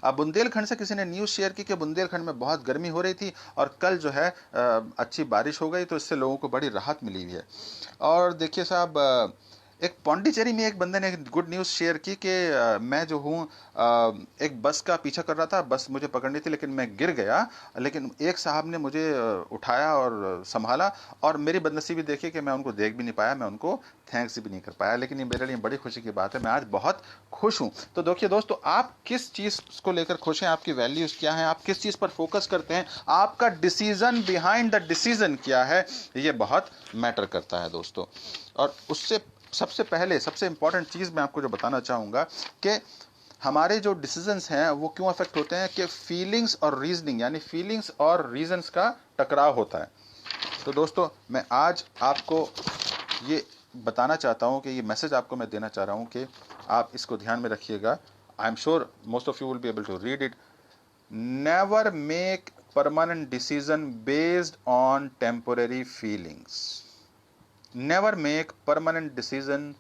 अब बुंदेलखंड से किसी ने न्यूज़ शेयर की कि बुंदेलखंड में बहुत गर्मी हो रही थी और कल जो है अच्छी बारिश हो गई, तो इससे लोगों को बड़ी राहत मिली हुई है। और देखिए साहब, एक पौंडीचेरी में एक बंदे ने गुड न्यूज़ शेयर की कि मैं जो हूँ एक बस का पीछा कर रहा था, बस मुझे पकड़नी थी लेकिन मैं गिर गया, लेकिन एक साहब ने मुझे उठाया और संभाला, और मेरी बदनसीबी देखी कि मैं उनको देख भी नहीं पाया, मैं उनको थैंक्स भी नहीं कर पाया, लेकिन ये मेरे लिए बड़ी खुशी की बात है, मैं आज बहुत खुश हूँ। तो देखिए दोस्तों, आप किस चीज़ को लेकर खुश हैं, आपकी वैल्यूज़ क्या हैं, आप किस चीज़ पर फोकस करते हैं, आपका डिसीजन बिहाइंड द डिसीजन क्या है, ये बहुत मैटर करता है दोस्तों। और उससे सबसे पहले सबसे इंपॉर्टेंट चीज़ मैं आपको जो बताना चाहूँगा कि हमारे जो डिसीजंस हैं वो क्यों अफेक्ट होते हैं, कि फीलिंग्स और रीजनिंग, यानी फीलिंग्स और रीजंस का टकराव होता है। तो दोस्तों, मैं आज आपको ये बताना चाहता हूँ कि ये मैसेज आपको मैं देना चाह रहा हूँ कि आप इसको ध्यान में रखिएगा। I am sure most of you will be able to read it. Never make permanent decision based on temporary feelings. Never make permanent decision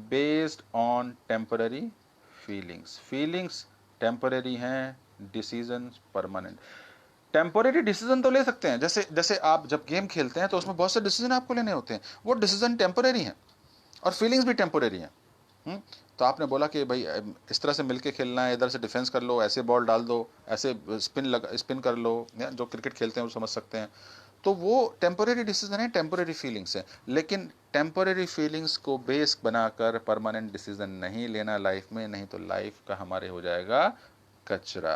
based on temporary feelings. Feelings temporary हैं, decisions permanent. टेम्पोरेरी डिसीजन तो ले सकते हैं, जैसे जैसे आप जब game खेलते हैं तो उसमें बहुत से डिसीजन आपको लेने होते हैं, वो डिसीजन टेम्पोरेरी हैं और फीलिंग्स भी टेम्पोरेरी हैं। तो आपने बोला कि भाई इस तरह से मिलके खेलना है, इधर से डिफेंस कर लो, ऐसे बॉल डाल दो, ऐसे स्पिन कर लो, जो क्रिकेट खेलते हैं वो समझ सकते हैं। तो वो टेम्पोरेरी डिसीजन है, टेम्पोरेरी फीलिंग्स है, लेकिन टेम्पोरेरी फीलिंग्स को बेस बनाकर परमानेंट डिसीजन नहीं लेना लाइफ में, नहीं तो लाइफ का हमारे हो जाएगा कचरा।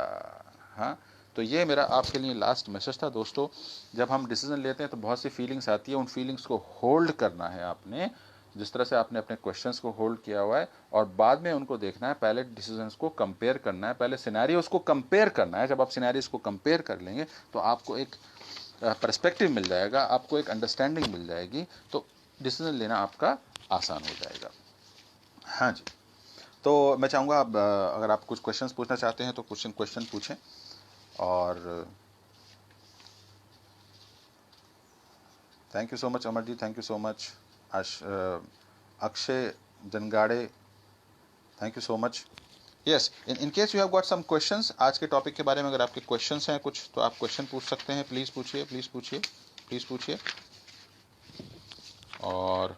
हाँ, तो ये मेरा आपके लिए लास्ट मैसेज था दोस्तों। जब हम डिसीजन लेते हैं तो बहुत सी फीलिंग्स आती है, उन फीलिंग्स को होल्ड करना है आपने, जिस तरह से आपने अपने क्वेश्चंस को होल्ड किया हुआ है, और बाद में उनको देखना है, पहले डिसीजंस को कंपेयर करना है, पहले सिनेरियोस को कंपेयर करना है। जब आप सिनेरियोस को कंपेयर कर लेंगे तो आपको एक पर्सपेक्टिव मिल जाएगा, आपको एक अंडरस्टैंडिंग मिल जाएगी, तो डिसीजन लेना आपका आसान हो जाएगा। हाँ जी, तो मैं चाहूँगा अब अगर आप कुछ क्वेश्चंस पूछना चाहते हैं तो क्वेश्चन पूछें। और thank you so much Amar ji, thank you so much Akshay Jangade, thank you so much. Yes, in case you have got some questions, आज के टॉपिक के बारे में अगर आपके क्वेश्चंस हैं कुछ, तो आप क्वेश्चन पूछ सकते हैं। प्लीज़ पूछिए, प्लीज़ पूछिए, प्लीज़ पूछिए। और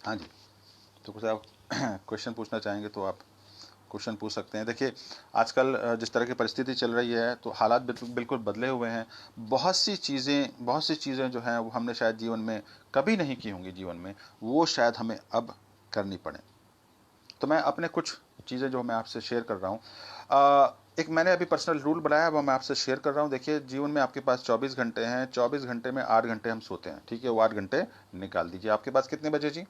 हाँ जी, तो कुछ आप क्वेश्चन पूछना चाहेंगे तो आप क्वेश्चन पूछ सकते हैं। देखिए, आजकल जिस तरह की परिस्थिति चल रही है तो हालात बिल्कुल बदले हुए हैं। बहुत सी चीज़ें जो हैं वो हमने शायद जीवन में कभी नहीं की होंगी, जीवन में वो शायद हमें अब करनी पड़े। तो मैं अपने कुछ चीज़ें जो मैं आपसे शेयर कर रहा हूँ, एक मैंने अभी पर्सनल रूल बनाया, वो मैं आपसे शेयर कर रहा हूँ। देखिए, जीवन में आपके पास 24 घंटे हैं, 24 घंटे में 8 घंटे हम सोते हैं, ठीक है, वो 8 घंटे निकाल दीजिए। आपके पास कितने बचे जी?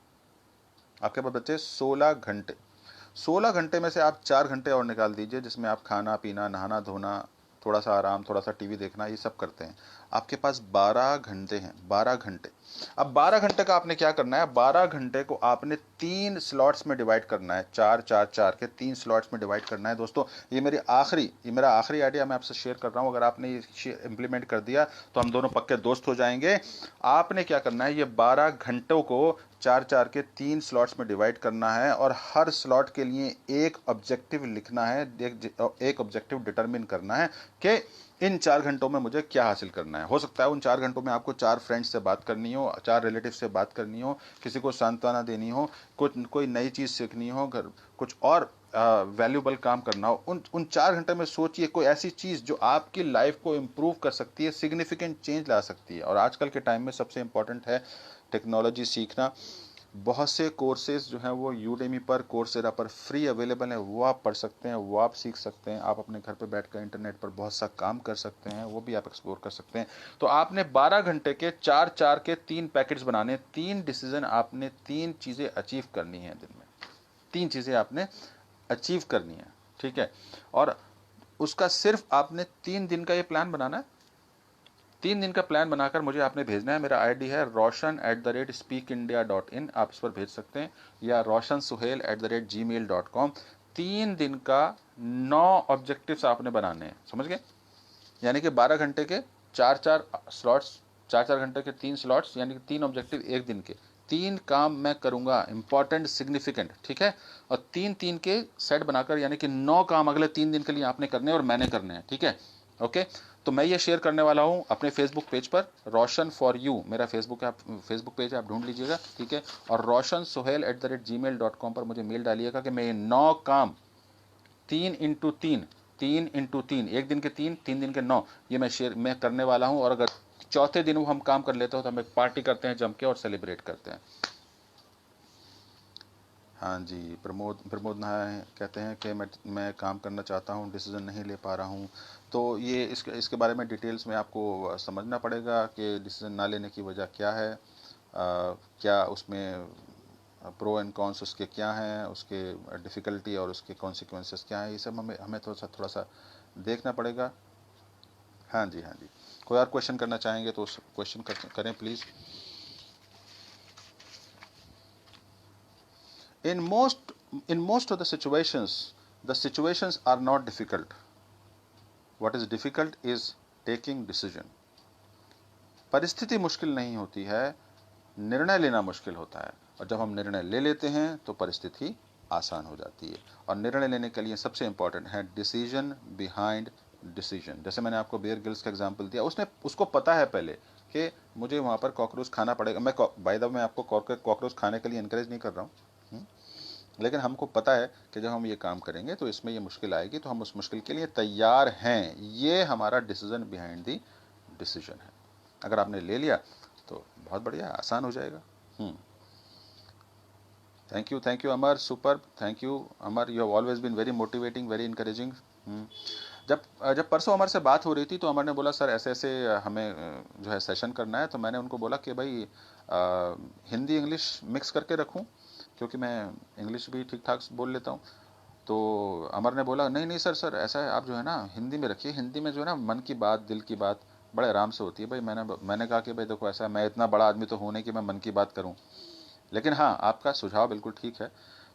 आपके पास बचे 16 घंटे। 16 घंटे में से आप 4 घंटे और निकाल दीजिए, जिसमें आप खाना पीना, नहाना धोना, थोड़ा सा आराम, थोड़ा सा टीवी देखना, ये सब करते हैं। आपके पास 12 घंटे हैं, 12 घंटे। अब 12 घंटे का आपने क्या करना है, 12 घंटे को आपने 3 स्लॉट्स में डिवाइड करना है, 4 4 4 के 3 स्लॉट्स में डिवाइड करना है। दोस्तों, ये मेरा आखिरी आइडिया मैं आपसे शेयर कर रहा हूँ। अगर आपने ये इम्प्लीमेंट कर दिया तो हम दोनों पक्के दोस्त हो जाएंगे। आपने क्या करना है, ये 12 घंटों को 4 4 के 3 स्लॉट्स में डिवाइड करना है, और हर स्लॉट के लिए एक ऑब्जेक्टिव लिखना है, एक ऑब्जेक्टिव डिटरमिन करना है कि इन 4 घंटों में मुझे क्या हासिल करना है। हो सकता है उन 4 घंटों में आपको 4 फ्रेंड्स से बात करनी हो, 4 रिलेटिव से बात करनी हो, किसी को सांत्वना देनी हो, कोई नई चीज़ सीखनी हो, घर कुछ और वैल्यूबल काम करना हो। उन 4 घंटे में सोचिए कोई ऐसी चीज़ जो आपकी लाइफ को इम्प्रूव कर सकती है, सिग्निफिकेंट चेंज ला सकती है। और आजकल के टाइम में सबसे इम्पॉर्टेंट है टेक्नोलॉजी सीखना। बहुत से कोर्सेज जो हैं वो यूडेमी पर, कोर्सेरा पर फ्री अवेलेबल हैं, वो आप पढ़ सकते हैं, वो आप सीख सकते हैं। आप अपने घर पे बैठकर इंटरनेट पर बहुत सा काम कर सकते हैं, वो भी आप एक्सप्लोर कर सकते हैं। तो आपने 12 घंटे के 4 4 के 3 पैकेट्स बनाने, 3 डिसीजन आपने, 3 चीज़ें अचीव करनी है दिन में, 3 चीज़ें आपने अचीव करनी है, ठीक है। और उसका सिर्फ आपने 3 दिन का ये प्लान बनाना है। 3 दिन का प्लान बनाकर मुझे आपने भेजना है। मेरा आईडी है roshan@speakindia.in, आप इस पर भेज सकते हैं, या roshansuhail@gmail.com। 3 दिन का 9 ऑब्जेक्टिव्स आपने बनाने हैं, समझ गए? यानी कि 12 घंटे के 4 4 स्लॉट्स, 4 4 घंटे के 3 स्लॉट्स, यानी कि 3 ऑब्जेक्टिव एक दिन के। 3 काम मैं करूंगा, इंपॉर्टेंट, सिग्निफिकेंट, ठीक है। और 3 3 के सेट बनाकर, यानी कि 9 काम अगले 3 दिन के लिए आपने करने और मैंने करने हैं, ठीक है। ओके, तो मैं ये शेयर करने वाला हूँ अपने फेसबुक पेज पर, रोशन फॉर यू मेरा फेसबुक है, आप फेसबुक पेज है, आप ढूंढ लीजिएगा, ठीक है। और roshansohail@gmail.com पर मुझे मेल डालिएगा कि मैं ये 9 काम 3x3, 3x3, एक दिन के 3 दिन के 9, ये मैं करने वाला हूँ। और अगर चौथे दिन वो हम काम कर लेते हो तो हम एक पार्टी करते हैं जम के और सेलिब्रेट करते हैं। हाँ जी, प्रमोद प्रमोद नाय कहते हैं कि मैं काम करना चाहता हूँ, डिसीजन नहीं ले पा रहा हूँ। तो ये इसके बारे में डिटेल्स में आपको समझना पड़ेगा कि डिसीजन ना लेने की वजह क्या है, क्या उसमें प्रो एंड कॉन्स उसके क्या हैं, उसके डिफ़िकल्टी और उसके कॉन्सिक्वेंसेस क्या हैं, ये सब हमें हमें थोड़ा सा देखना पड़ेगा। हाँ जी, हाँ जी। कोई और क्वेश्चन करना चाहेंगे तो उस क्वेश्चन करें please. In most in most of the situations are not difficult. What is difficult is taking decision. परिस्थिति मुश्किल नहीं होती है, निर्णय लेना मुश्किल होता है। और जब हम निर्णय ले लेते हैं तो परिस्थिति आसान हो जाती है। और निर्णय लेने के लिए सबसे इंपॉर्टेंट है डिसीजन बिहाइंड डिसीजन। जैसे मैंने आपको बेयर गिल्स का एग्जांपल दिया, उसने उसको पता है पहले कि मुझे वहाँ पर कॉकरोच खाना पड़ेगा। बाय द वे मैं आपको कॉकरोच खाने के लिए इनकरेज नहीं कर रहा हूँ, लेकिन हमको पता है कि जब हम ये काम करेंगे तो इसमें ये मुश्किल आएगी, तो हम उस मुश्किल के लिए तैयार हैं। ये हमारा डिसीजन बिहाइंड द डिसीजन है। अगर आपने ले लिया तो बहुत बढ़िया, आसान हो जाएगा। Thank you Amar, super, thank you Amar, you have always been very motivating, very encouraging. जब जब परसों अमर से बात हो रही थी तो अमर ने बोला सर ऐसे ऐसे हमें जो है सेशन करना है, तो मैंने उनको बोला कि भाई हिंदी इंग्लिश मिक्स करके रखूं, क्योंकि मैं इंग्लिश भी ठीक ठाक बोल लेता हूं। तो अमर ने बोला नहीं नहीं सर सर ऐसा है, आप जो है ना हिंदी में रखिए, हिंदी में जो है ना मन की बात, दिल की बात बड़े आराम से होती है। भाई मैंने कहा कि भाई देखो ऐसा है, मैं इतना बड़ा आदमी तो हूँ नहीं कि मैं मन की बात करूँ, लेकिन हाँ आपका सुझाव बिल्कुल ठीक है।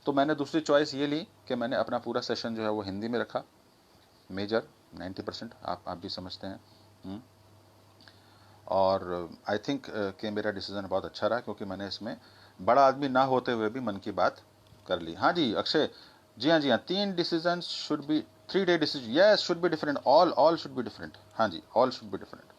तो मैंने दूसरी चॉइस ये ली कि मैंने अपना पूरा सेशन जो है वो हिंदी में रखा, मेजर 90%, आप भी समझते हैं। और आई थिंक कि मेरा डिसीजन बहुत अच्छा रहा, क्योंकि मैंने इसमें बड़ा आदमी ना होते हुए भी मन की बात कर ली। हाँ जी अक्षय, जी हाँ जी हाँ, 3 decision should be 3 day decision, yes should be different, all should be different. हाँ जी, ऑल शुड बी डिफरेंट।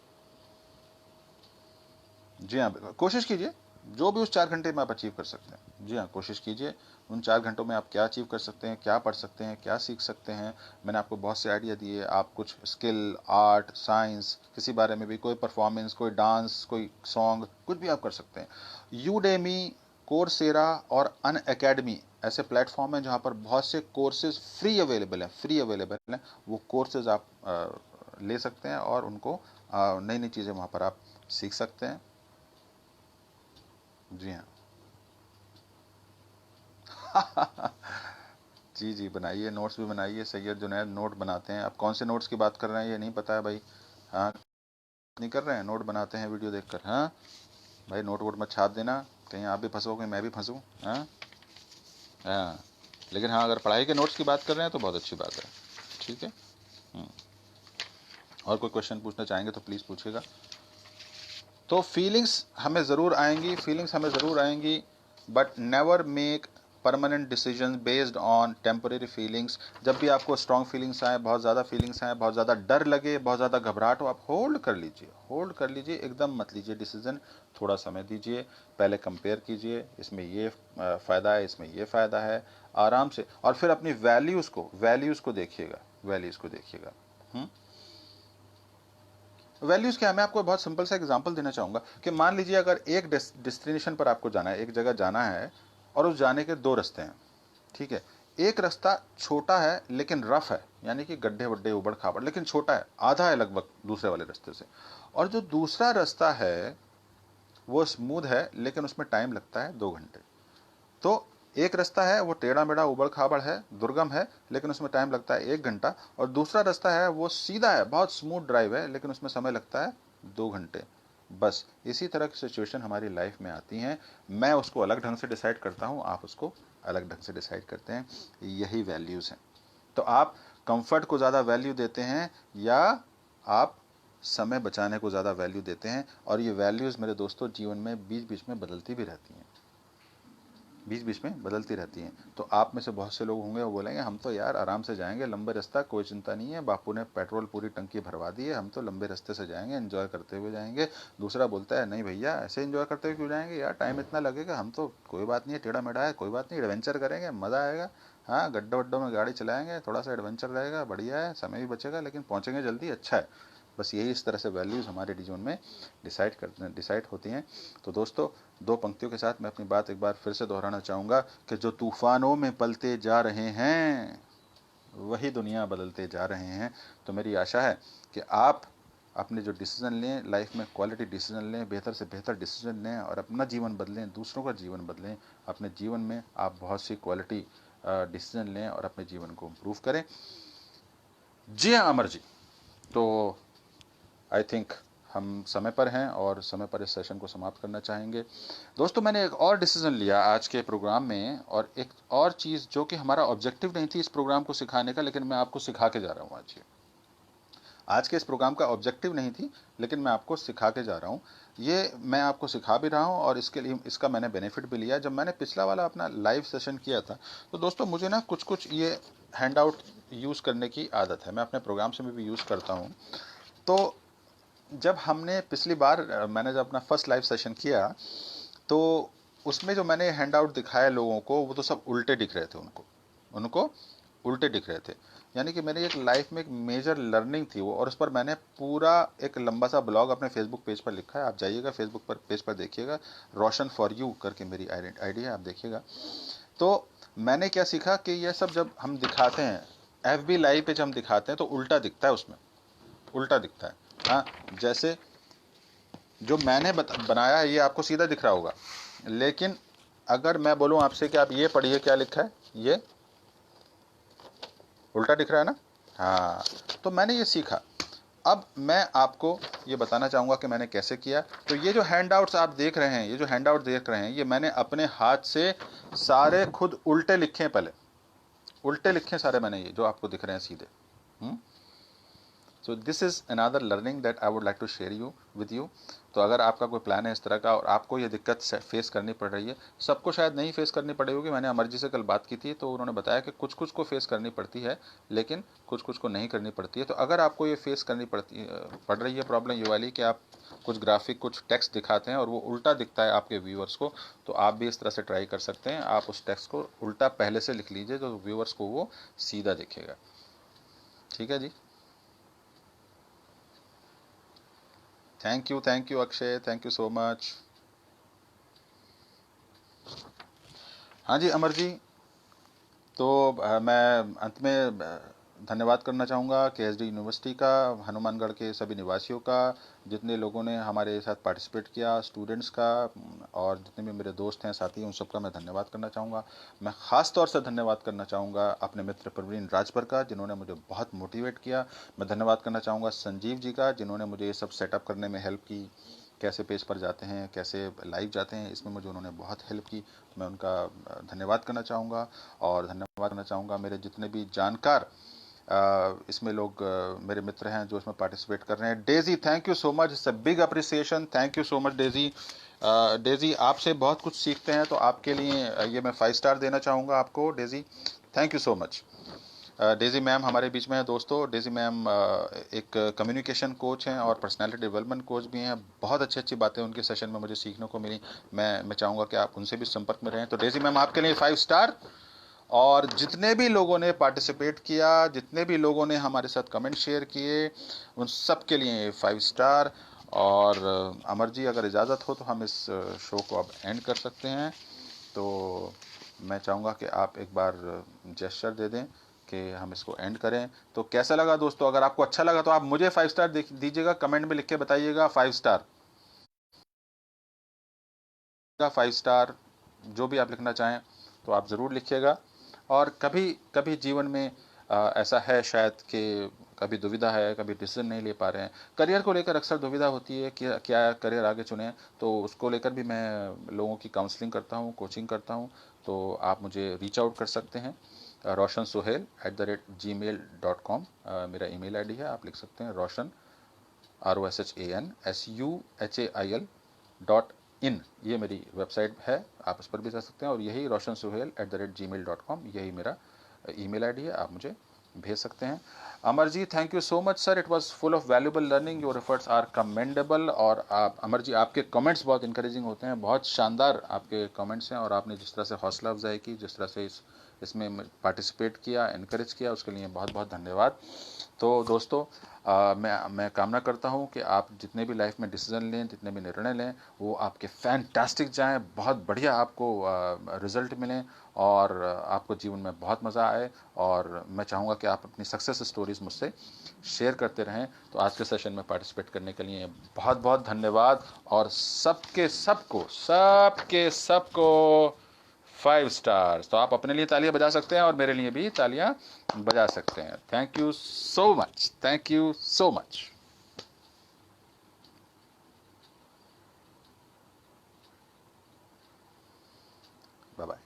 जी हाँ, कोशिश कीजिए जो भी उस 4 घंटे में आप अचीव कर सकते हैं। जी हाँ, कोशिश कीजिए उन 4 घंटों में आप क्या अचीव कर सकते हैं, क्या पढ़ सकते हैं, क्या सीख सकते हैं। मैंने आपको बहुत से आइडिया दिए, आप कुछ स्किल, आर्ट, साइंस, किसी बारे में भी, कोई परफॉर्मेंस, कोई डांस, कोई सॉन्ग, कुछ भी आप कर सकते हैं। यूडेमी, कोर्सेरा और अन अकेडमी ऐसे प्लेटफॉर्म हैं जहाँ पर बहुत से कोर्सेज फ्री अवेलेबल हैं। वो कोर्सेज आप ले सकते हैं और उनको नई नई चीज़ें वहाँ पर आप सीख सकते हैं। जी हाँ। जी जी, बनाइए, नोट्स भी बनाइए। सैयद जुनैद नोट बनाते हैं। आप कौन से नोट्स की बात कर रहे हैं ये नहीं पता है भाई। हाँ, नहीं कर रहे हैं, नोट बनाते हैं वीडियो देखकर। हाँ भाई, नोट वोट मत छाप देना, कहीं आप भी फंसोगे मैं भी फंसूँ। हाँ हाँ, लेकिन हाँ अगर पढ़ाई के नोट्स की बात कर रहे हैं तो बहुत अच्छी बात है। ठीक है। और कोई क्वेश्चन पूछना चाहेंगे तो प्लीज़ पूछिएगा। तो फीलिंग्स हमें ज़रूर आएंगी, but never make permanent decision based on temporary feelings. जब भी आपको स्ट्रॉन्ग फीलिंग्स आए, बहुत ज़्यादा फीलिंग्स आए, बहुत ज़्यादा डर लगे, बहुत ज़्यादा घबराहट हो, आप होल्ड कर लीजिए, एकदम मत लीजिए डिसीजन। थोड़ा समय दीजिए, पहले कंपेयर कीजिए, इसमें ये फ़ायदा है, इसमें ये फ़ायदा है, आराम से। और फिर अपनी वैल्यूज़ को देखिएगा। वैल्यूज क्या है, मैं आपको बहुत सिंपल सा एग्जांपल देना चाहूंगा कि मान लीजिए अगर एक डेस्टिनेशन पर आपको जाना है, एक जगह जाना है, और उस जाने के 2 रास्ते हैं। ठीक है, एक रास्ता छोटा है लेकिन रफ है, यानी कि गड्ढे वड्ढे उबड़ खाबड़, लेकिन छोटा है, आधा है लगभग दूसरे वाले रास्ते से। और जो दूसरा रास्ता है वो स्मूथ है लेकिन उसमें टाइम लगता है 2 घंटे। तो एक रास्ता है वो टेढ़ा मेढ़ा उबड़ खाबड़ है, दुर्गम है, लेकिन उसमें टाइम लगता है 1 घंटा। और दूसरा रास्ता है वो सीधा है, बहुत स्मूथ ड्राइव है, लेकिन उसमें समय लगता है 2 घंटे। बस इसी तरह की सिचुएशन हमारी लाइफ में आती हैं। मैं उसको अलग ढंग से डिसाइड करता हूँ, आप उसको अलग ढंग से डिसाइड करते हैं। यही वैल्यूज़ हैं। तो आप कंफर्ट को ज़्यादा वैल्यू देते हैं या आप समय बचाने को ज़्यादा वैल्यू देते हैं? और ये वैल्यूज़ मेरे दोस्तों जीवन में बीच बीच में बदलती भी रहती हैं। बीच बीच में बदलती रहती हैं। तो आप में से बहुत से लोग होंगे वो बोलेंगे हम तो यार आराम से जाएंगे, लंबे रास्ता, कोई चिंता नहीं है, बापू ने पेट्रोल पूरी टंकी भरवा दी है, हम तो लंबे रास्ते से जाएंगे, एंजॉय करते हुए जाएंगे। दूसरा बोलता है नहीं भैया ऐसे एंजॉय करते हुए क्यों जाएंगे यार, टाइम इतना लगेगा, हम तो कोई बात नहीं है, टेढ़ा मेढ़ा है कोई बात नहीं, एडवेंचर करेंगे, मज़ा आएगा। हाँ, गड्ढों वड्ढों में गाड़ी चलाएंगे, थोड़ा सा एडवेंचर रहेगा, बढ़िया है, समय भी बचेगा, लेकिन पहुँचेंगे जल्दी, अच्छा है। बस यही इस तरह से वैल्यूज़ हमारे जीवन में डिसाइड होती हैं। तो दोस्तों, दो पंक्तियों के साथ मैं अपनी बात एक बार फिर से दोहराना चाहूँगा कि जो तूफानों में पलते जा रहे हैं वही दुनिया बदलते जा रहे हैं। तो मेरी आशा है कि आप अपने जो डिसीजन लें लाइफ में, क्वालिटी डिसीजन लें, बेहतर से बेहतर डिसीजन लें और अपना जीवन बदलें, दूसरों का जीवन बदलें। अपने जीवन में आप बहुत सी क्वालिटी डिसीजन लें और अपने जीवन को इम्प्रूव करें। जी हाँ अमर जी, तो आई थिंक हम समय पर हैं और समय पर इस सेशन को समाप्त करना चाहेंगे। दोस्तों, मैंने एक और डिसीजन लिया आज के प्रोग्राम में, और एक और चीज़ जो कि हमारा ऑब्जेक्टिव नहीं थी इस प्रोग्राम को सिखाने का, लेकिन मैं आपको सिखा के जा रहा हूँ आज। ये आज के इस प्रोग्राम का ऑब्जेक्टिव नहीं थी, लेकिन मैं आपको सिखा के जा रहा हूँ। ये मैं आपको सिखा भी रहा हूँ और इसके लिए इसका मैंने बेनिफिट भी लिया। जब मैंने पिछला वाला अपना लाइव सेशन किया था तो दोस्तों मुझे ना कुछ कुछ ये हैंड आउट यूज़ करने की आदत है, मैं अपने प्रोग्राम से भी यूज़ करता हूँ। तो जब हमने पिछली बार मैंने जब अपना फर्स्ट लाइव सेशन किया तो उसमें जो मैंने हैंड आउट दिखाया लोगों को वो तो सब उल्टे दिख रहे थे, उनको उनको उल्टे दिख रहे थे। यानी कि मेरी एक लाइफ में एक मेजर लर्निंग थी वो, और उस पर मैंने पूरा एक लंबा सा ब्लॉग अपने फेसबुक पेज पर लिखा है। आप जाइएगा फेसबुक पर पेज पर देखिएगा, रोशन फॉर यू करके मेरी आईडी है, आप देखिएगा। तो मैंने क्या सीखा कि ये सब जब हम दिखाते हैं FB लाइव पे, जब हम दिखाते हैं तो उल्टा दिखता है, उसमें उल्टा दिखता है। हाँ, जैसे जो मैंने बनाया है ये आपको सीधा दिख रहा होगा, लेकिन अगर मैं बोलूं आपसे कि आप ये पढ़िए क्या लिखा है, ये उल्टा दिख रहा है ना। हाँ, तो मैंने ये सीखा। अब मैं आपको ये बताना चाहूँगा कि मैंने कैसे किया। तो ये जो हैंड आउट्स आप देख रहे हैं, ये जो हैंड आउट देख रहे हैं, ये मैंने अपने हाथ से सारे खुद उल्टे लिखे हैं, पहले उल्टे लिखे सारे मैंने, ये जो आपको दिख रहे हैं सीधे। So this is another learning that I would like to share you with you. तो अगर आपका कोई प्लान है इस तरह का और आपको ये दिक्कत फेस करनी पड़ रही है, सबको शायद नहीं फेस करनी पड़ी होगी। मैंने अमर जी से कल बात की थी तो उन्होंने बताया कि कुछ कुछ को फेस करनी पड़ती है, लेकिन कुछ कुछ को नहीं करनी पड़ती है। तो अगर आपको ये फेस करनी पड़ रही है प्रॉब्लम ये वाली कि आप कुछ ग्राफिक, कुछ टेक्स्ट दिखाते हैं और वो उल्टा दिखता है आपके व्यूअर्स को, तो आप भी इस तरह से ट्राई कर सकते हैं। आप उस टेक्स्ट को उल्टा पहले से लिख लीजिए तो व्यूअर्स को वो सीधा दिखेगा। ठीक है जी। Thank you Akshay, thank you so much. हाँ जी अमर जी, तो मैं अंत में धन्यवाद करना चाहूँगा KSD यूनिवर्सिटी का, हनुमानगढ़ के सभी निवासियों का, जितने लोगों ने हमारे साथ पार्टिसिपेट किया, स्टूडेंट्स का, और जितने भी मेरे दोस्त हैं, साथी हैं, उन सबका मैं धन्यवाद करना चाहूँगा। मैं ख़ास तौर से धन्यवाद करना चाहूँगा अपने मित्र प्रवीण राजभर का, जिन्होंने मुझे बहुत मोटिवेट किया। मैं धन्यवाद करना चाहूँगा संजीव जी का, जिन्होंने मुझे ये सब सेटअप करने में हेल्प की, कैसे पेज पर जाते हैं, कैसे लाइव जाते हैं, इसमें मुझे उन्होंने बहुत हेल्प की। तो मैं उनका धन्यवाद करना चाहूँगा। और धन्यवाद करना चाहूँगा मेरे जितने भी जानकार इसमें लोग मेरे मित्र हैं जो इसमें पार्टिसिपेट कर रहे हैं। Daisy, thank you so much, it's a big appreciation, thank you so much Daisy. Daisy, आपसे बहुत कुछ सीखते हैं, तो आपके लिए ये मैं 5 स्टार देना चाहूँगा आपको Daisy, thank you so much. Daisy ma'am हमारे बीच में है दोस्तों। डेजी मैम एक कम्युनिकेशन कोच हैं और पर्सनालिटी डेवलपमेंट कोच भी हैं। बहुत अच्छी अच्छी बातें उनके सेशन में मुझे सीखने को मिली। मैं चाहूँगा कि आप उनसे भी संपर्क में रहें। तो डेजी मैम आपके लिए 5 स्टार। और जितने भी लोगों ने पार्टिसिपेट किया, जितने भी लोगों ने हमारे साथ कमेंट शेयर किए, उन सब के लिए 5 स्टार। और अमर जी अगर इजाज़त हो तो हम इस शो को अब एंड कर सकते हैं। तो मैं चाहूँगा कि आप एक बार जेस्चर दे दें कि हम इसको एंड करें। तो कैसा लगा दोस्तों? अगर आपको अच्छा लगा तो आप मुझे 5 स्टार दीजिएगा, कमेंट में लिख के बताइएगा 5 स्टार, 5 स्टार, जो भी आप लिखना चाहें तो आप ज़रूर लिखिएगा। और कभी कभी जीवन में ऐसा है शायद कि कभी दुविधा है, कभी डिसीजन नहीं ले पा रहे हैं, करियर को लेकर अक्सर दुविधा होती है कि क्या करियर आगे चुने, तो उसको लेकर भी मैं लोगों की काउंसलिंग करता हूँ, कोचिंग करता हूँ। तो आप मुझे रीच आउट कर सकते हैं roshansuhail@gmail.com मेरा ईमेल आईडी है, आप लिख सकते हैं रोशन ROSHAN SUHAIL इन, ये मेरी वेबसाइट है, आप उस पर भी जा सकते हैं। और यही roshansuhail@gmail.com, यही मेरा ईमेल आईडी है, आप मुझे भेज सकते हैं। Amar ji, thank you so much sir, it was full of valuable learning, your efforts are commendable. और आप अमर जी, आपके कमेंट्स बहुत इंकरेजिंग होते हैं, बहुत शानदार आपके कमेंट्स हैं। और आपने जिस तरह से हौसला अफजाई की, जिस तरह से इसमें पार्टिसिपेट किया, इनकरेज किया, उसके लिए बहुत बहुत धन्यवाद। तो दोस्तों, मैं कामना करता हूँ कि आप जितने भी लाइफ में डिसीजन लें, जितने भी निर्णय लें, वो आपके फैंटास्टिक जाएं, बहुत बढ़िया आपको रिजल्ट मिलें, और आपको जीवन में बहुत मज़ा आए। और मैं चाहूँगा कि आप अपनी सक्सेस स्टोरीज़ मुझसे शेयर करते रहें। तो आज के सेशन में पार्टिसिपेट करने के लिए बहुत बहुत धन्यवाद। और सबके सबको 5 स्टार्स। तो आप अपने लिए तालियां बजा सकते हैं और मेरे लिए भी तालियां बजा सकते हैं। Thank you so much, thank you so much. Bye bye.